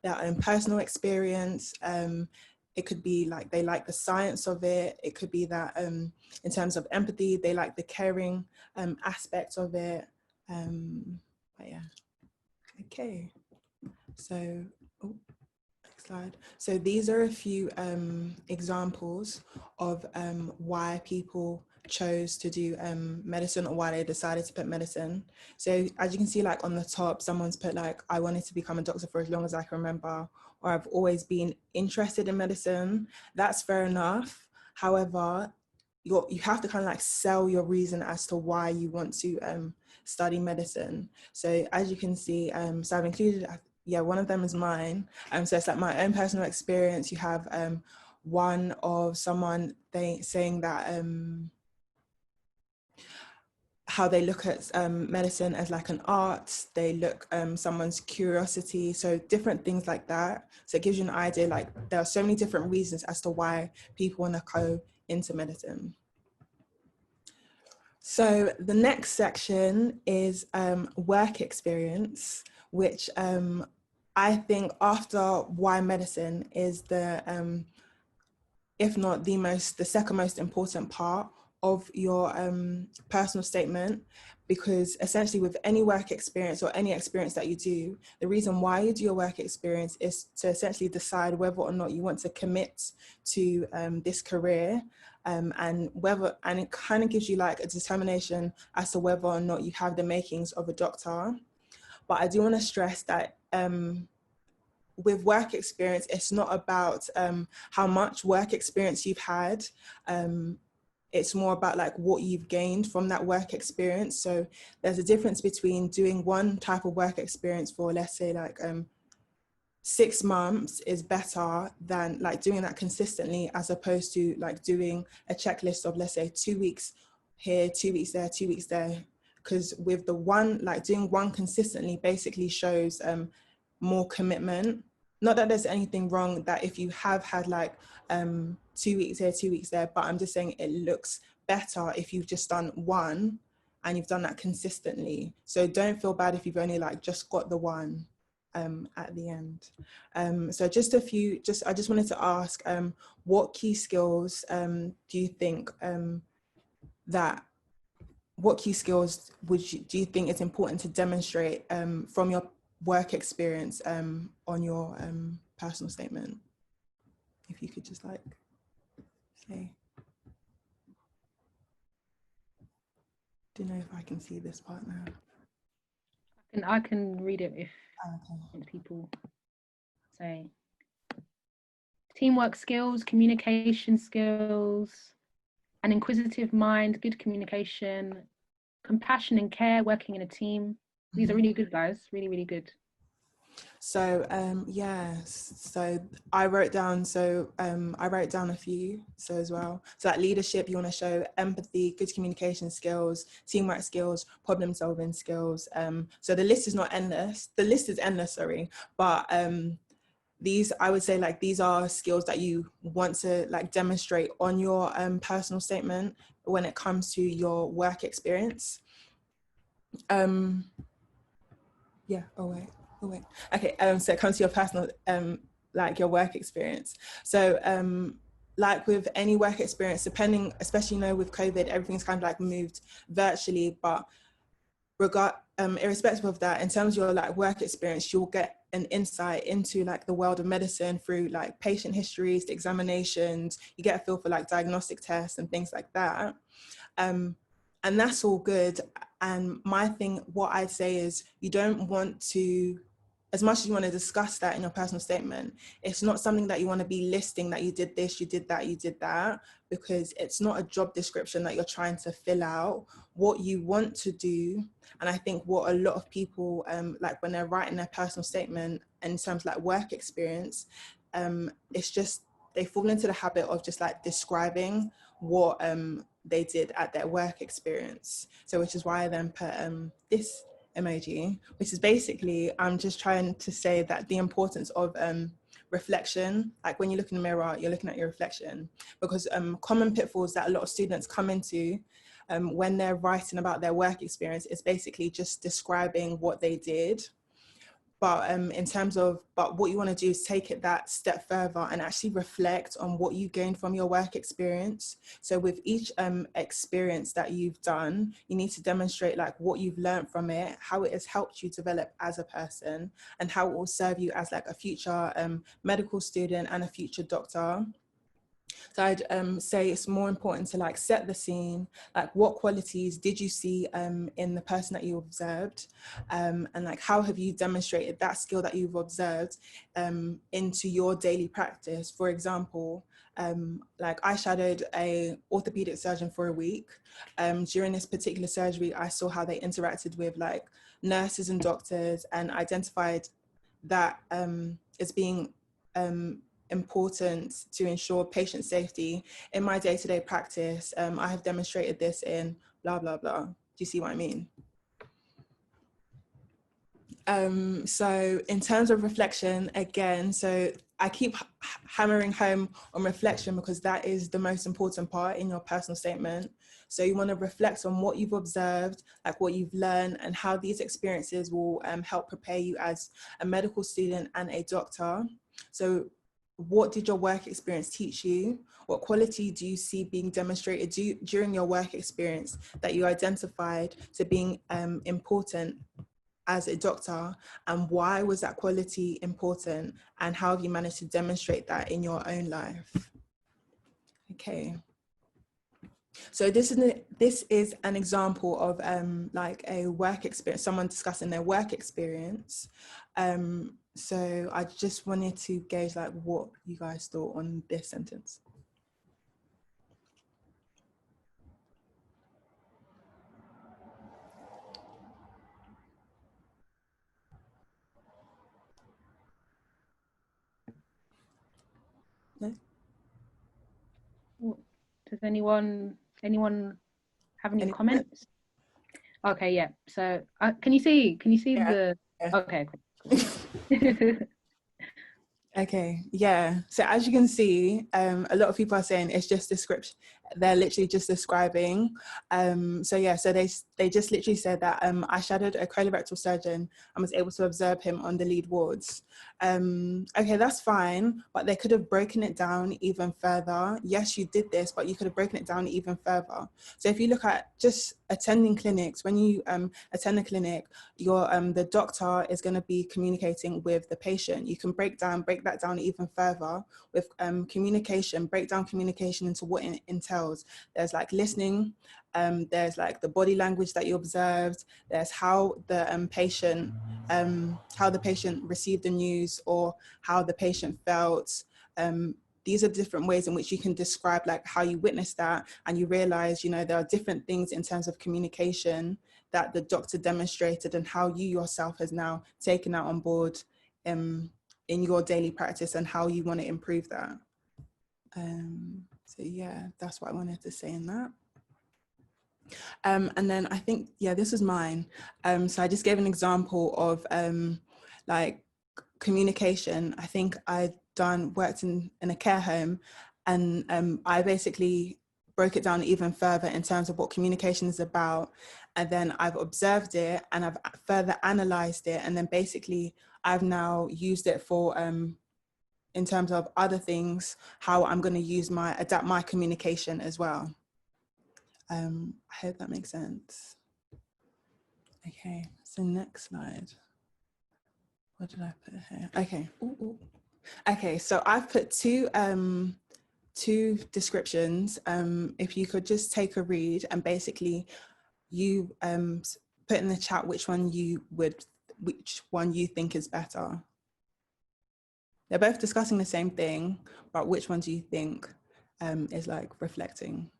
their own personal experience. It could be like they like the science of it. It could be that in terms of empathy, they like the caring aspect of it. But yeah, okay. So, oh, next slide. So these are a few examples of why people chose to do medicine, or why they decided to put medicine. So as you can see, like on the top, someone's put like, I wanted to become a doctor for as long as I can remember, or I've always been interested in medicine. That's fair enough. However, you have to kind of like sell your reason as to why you want to study medicine. So as you can see, so I've included, yeah, one of them is mine. So it's like my own personal experience. You have one of someone saying that how they look at medicine as like an art. They look someone's curiosity. So different things like that. So it gives you an idea, like there are so many different reasons as to why people want to go into medicine. So the next section is work experience, which I think after why medicine is the, if not the second most important part of your personal statement, because essentially with any work experience or any experience that you do, the reason why you do your work experience is to essentially decide whether or not you want to commit to this career, and it kind of gives you like a determination as to whether or not you have the makings of a doctor. But I do want to stress that with work experience, it's not about how much work experience you've had. It's more about like what you've gained from that work experience. So there's a difference between doing one type of work experience for, let's say, like 6 months is better than like doing that consistently, as opposed to like doing a checklist of, let's say, 2 weeks here, 2 weeks there, 2 weeks there. Because with the one, like doing one consistently basically shows more commitment. Not that there's anything wrong that if you have had like 2 weeks here, 2 weeks there, but I'm just saying it looks better if you've just done one and you've done that consistently. So don't feel bad if you've only like just got the one at the end. So just a few, I just wanted to ask, what key skills do you think what key skills do you think it's important to demonstrate from your work experience on your personal statement? If you could just like say. Don't know if I can see this part now. I can read it if okay. People say. Teamwork skills, communication skills, an inquisitive mind, good communication, compassion and care, working in a team. These are really good, guys. Really, really good. So yes, so I wrote down a few so as well. So like leadership, you want to show empathy, good communication skills, teamwork skills, problem solving skills. So the list is not endless. The list is endless, sorry, but these, I would say, like, these are skills that you want to like demonstrate on your personal statement when it comes to your work experience. Yeah, oh wait. Okay, so it comes to your personal, like your work experience. So like with any work experience, depending, especially, you know, with COVID, everything's kind of like moved virtually, but irrespective of that, in terms of your like work experience, you'll get an insight into like the world of medicine through like patient histories, the examinations, you get a feel for like diagnostic tests and things like that. And that's all good. And my thing, what I'd say is, you don't want to, as much as you want to discuss that in your personal statement, it's not something that you want to be listing that you did this, you did that, because it's not a job description that you're trying to fill out. What you want to do, and I think what a lot of people, like when they're writing their personal statement in terms of like work experience, it's just, they fall into the habit of just like describing what they did at their work experience. So which is why I then put this emoji, which is basically, I'm just trying to say that the importance of reflection, like when you look in the mirror, you're looking at your reflection, because common pitfalls that a lot of students come into when they're writing about their work experience is basically just describing what they did. But in terms of, but what you want to do is take it that step further and actually reflect on what you gained from your work experience. So with each experience that you've done, you need to demonstrate like what you've learned from it, how it has helped you develop as a person, and how it will serve you as like a future medical student and a future doctor. So I'd say it's more important to like set the scene, like what qualities did you see in the person that you observed, and like how have you demonstrated that skill that you've observed into your daily practice. For example, like I shadowed a orthopedic surgeon for a week. During this particular surgery, I saw how they interacted with like nurses and doctors, and identified that as being important to ensure patient safety in my day-to-day practice. I have demonstrated this in blah, blah, blah. Do you see what I mean? So in terms of reflection, again, so I keep hammering home on reflection because that is the most important part in your personal statement. So you want to reflect on what you've observed, like what you've learned, and how these experiences will help prepare you as a medical student and a doctor. So what did your work experience teach you? What quality do you see being demonstrated during your work experience that you identified to being important as a doctor, and why was that quality important, and how have you managed to demonstrate that in your own life? Okay. So this is an example of like a work experience, someone discussing their work experience. So I just wanted to gauge like what you guys thought on this sentence. No? Does anyone have any comments? Okay, yeah. So can you see Yeah. the? Yeah. Okay, cool. Okay, yeah. So as you can see, a lot of people are saying it's just description. They're literally just describing. So yeah, so they just literally said that I shadowed a colorectal surgeon and was able to observe him on the lead wards. Okay, that's fine, but they could have broken it down even further. Yes, you did this, but you could have broken it down even further. So if you look at just attending clinics, when you attend a clinic, your the doctor is going to be communicating with the patient. You can break that down even further with communication, break down communication into what it entails. There's like listening, there's like the body language that you observed, there's how the patient received the news, or how the patient felt. These are different ways in which you can describe like how you witnessed that, and you realize, you know, there are different things in terms of communication that the doctor demonstrated, and how you yourself has now taken that on board in your daily practice, and how you want to improve that. So yeah, that's what I wanted to say in that. And then I think, yeah, this was mine. So I just gave an example of like communication, I think I worked in a care home, and I basically broke it down even further in terms of what communication is about. And then I've observed it and I've further analyzed it. And then basically I've now used it for, in terms of other things, how I'm going to adapt my communication as well. I hope that makes sense. Okay, so next slide. What did I put here? Okay. Ooh. Okay, so I've put two descriptions. If you could just take a read, and basically you put in the chat which one you think is better. They're both discussing the same thing, but which one do you think is like reflecting?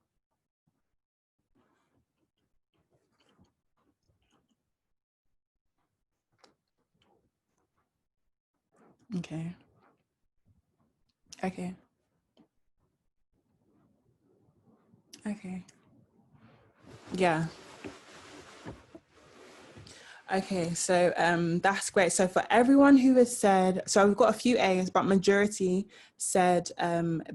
Okay. Okay. Okay. Yeah. Okay, so that's great. So for everyone who has said, so we've got a few A's, but majority said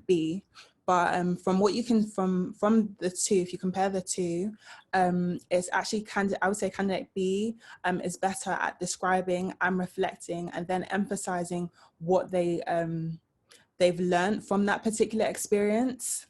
B. But from what you can, from the two, if you compare the two, it's actually I would say candidate B is better at describing and reflecting and then emphasizing what they've learned from that particular experience.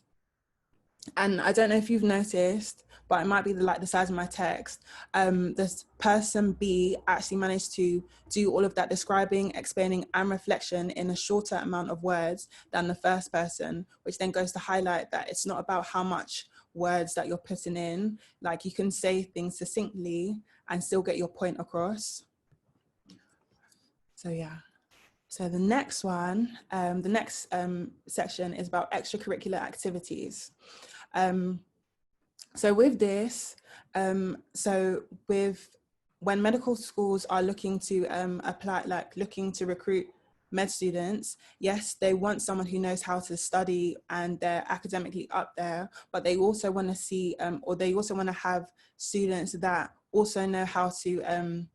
And I don't know if you've noticed, but it might be the size of my text. This person B actually managed to do all of that describing, explaining, and reflection in a shorter amount of words than the first person, which then goes to highlight that it's not about how much words that you're putting in. Like, you can say things succinctly and still get your point across. So yeah. So the next one, the next section is about extracurricular activities. So with this, when medical schools are looking to looking to recruit med students, yes, they want someone who knows how to study and they're academically up there, but they also want to see, or they also want to have students that also know how to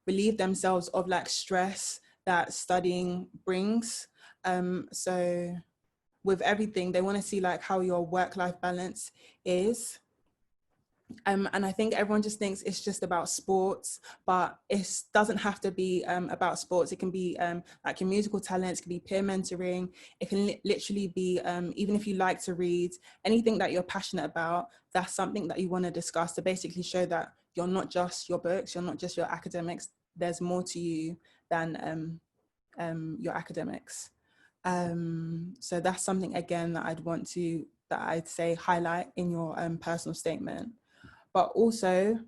relieve themselves of like stress that studying brings. So with everything, they want to see like how your work-life balance is. And I think everyone just thinks it's just about sports, but it doesn't have to be about sports. It can be like your musical talents, it can be peer mentoring. It can literally be, even if you like to read, anything that you're passionate about, that's something that you want to discuss to basically show that you're not just your books, you're not just your academics. There's more to you than your academics. So that's something, again, that I'd say highlight in your personal statement. But also,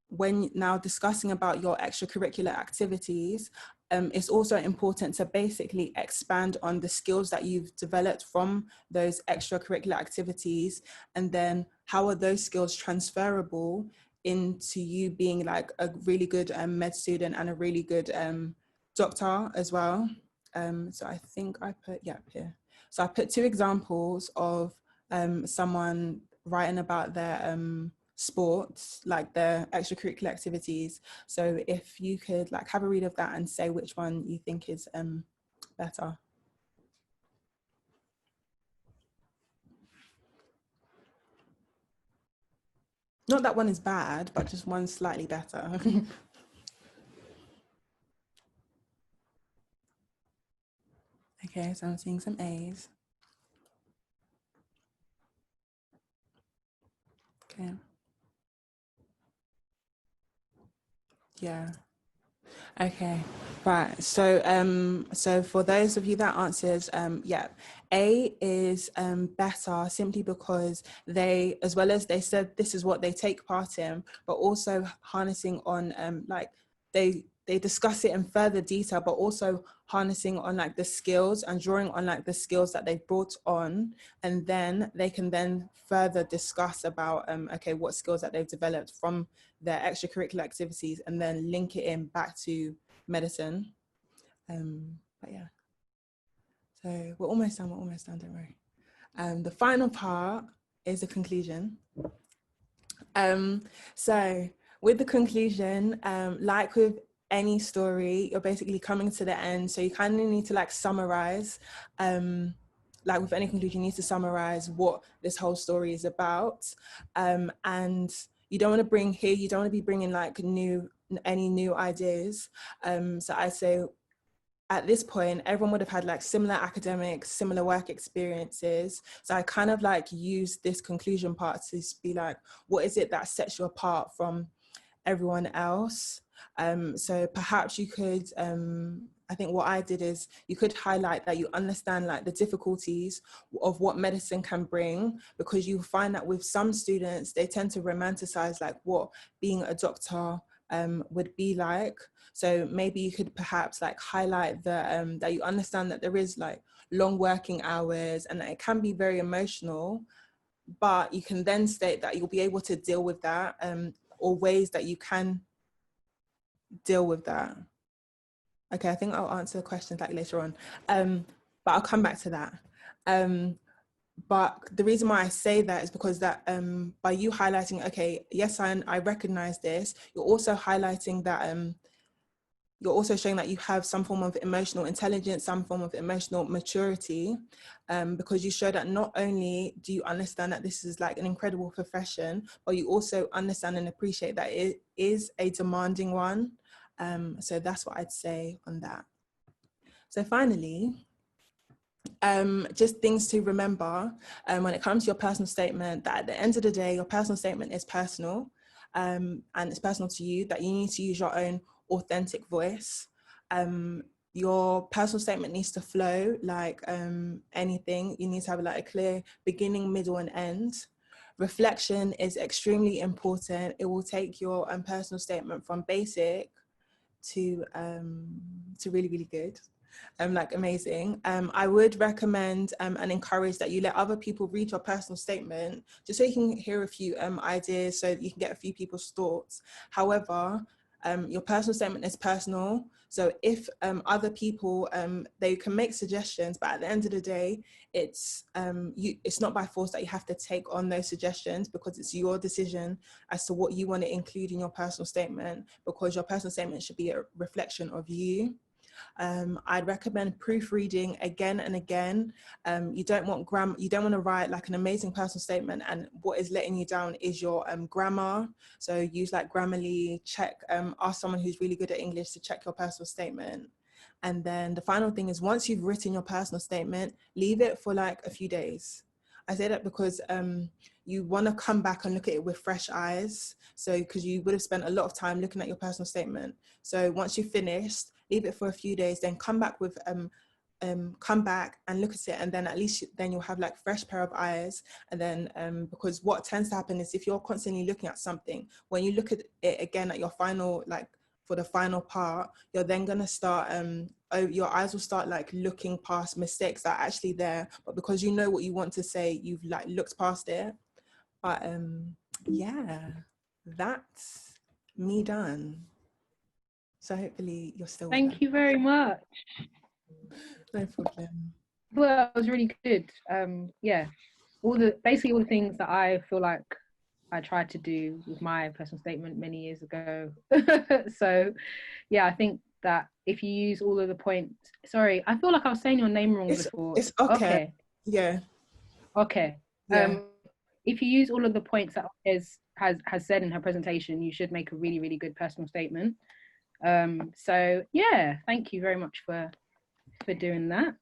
when now discussing about your extracurricular activities, it's also important to basically expand on the skills that you've developed from those extracurricular activities, and then how are those skills transferable into you being like a really good med student and a really good doctor as well. So I think I put, here. So I put two examples of someone writing about their sports, like their extracurricular activities. So if you could like have a read of that and say which one you think is better. Not that one is bad, but just one slightly better. Okay, so I'm seeing some A's. Okay. Yeah. Okay, right. So so for those of you that answers, yeah, A is better simply because they, as well as they said this is what they take part in, but also harnessing on like they discuss it in further detail, but also harnessing on like the skills and drawing on like the skills that they've brought on, and then they can then further discuss about okay, what skills that they've developed from their extracurricular activities, and then link it in back to medicine. But yeah, so we're almost done, don't worry. The final part is the conclusion. So with the conclusion, like with any story, you're basically coming to the end. So you kind of need to like summarize, like with any conclusion, you need to summarize what this whole story is about. And you don't want to you don't want to be bringing like any new ideas. So I say at this point, everyone would have had like similar academics, similar work experiences. So I kind of like use this conclusion part to be like, what is it that sets you apart from everyone else? So perhaps you could, I think what I did is you could highlight that you understand like the difficulties of what medicine can bring, because you find that with some students, they tend to romanticize like what being a doctor would be like. So maybe you could perhaps like highlight that you understand that there is like long working hours and that it can be very emotional, but you can then state that you'll be able to deal with that, or ways that you can deal with that. Okay, I think I'll answer the questions like later on, but I'll come back to that. But the reason why I say that is because that by you highlighting, okay, yes, I recognize this, you're also highlighting that you're also showing that you have some form of emotional intelligence, some form of emotional maturity, because you show that not only do you understand that this is like an incredible profession, but you also understand and appreciate that it is a demanding one. So that's what I'd say on that. So finally, just things to remember when it comes to your personal statement, that at the end of the day, your personal statement is personal, and it's personal to you, that you need to use your own authentic voice. Your personal statement needs to flow like anything. You need to have like a clear beginning, middle, and end. Reflection is extremely important. It will take your personal statement from basic to really, really good. Like amazing. I would recommend and encourage that you let other people read your personal statement, just so you can hear a few ideas, so that you can get a few people's thoughts. However, your personal statement is personal. So if other people, they can make suggestions, but at the end of the day, it's not by force that you have to take on those suggestions, because it's your decision as to what you want to include in your personal statement, because your personal statement should be a reflection of you. I'd recommend proofreading again and again. You don't want to write like an amazing personal statement and what is letting you down is your grammar. So use like Grammarly, ask someone who's really good at English to check your personal statement. And then the final thing is, once you've written your personal statement, leave it for like a few days. I say that because you want to come back and look at it with fresh eyes. So because you would have spent a lot of time looking at your personal statement. So once you've finished, leave it for a few days, then come back and look at it, and then at least then you'll have like fresh pair of eyes. And then because what tends to happen is, if you're constantly looking at something, when you look at it again at your final, like for the final part, you're then going to start your eyes will start like looking past mistakes that are actually there, but because you know what you want to say, you've like looked past it. But yeah, that's me done. So hopefully you're still with us. Thank you very much. No problem. Well, that was really good. Yeah, basically all the things that I feel like I tried to do with my personal statement many years ago. So yeah, I think that if you use all of the points, sorry, I feel like I was saying your name wrong before. It's okay. Yeah. Okay. Yeah. If you use all of the points that has said in her presentation, you should make a really, really good personal statement. So yeah, thank you very much for doing that.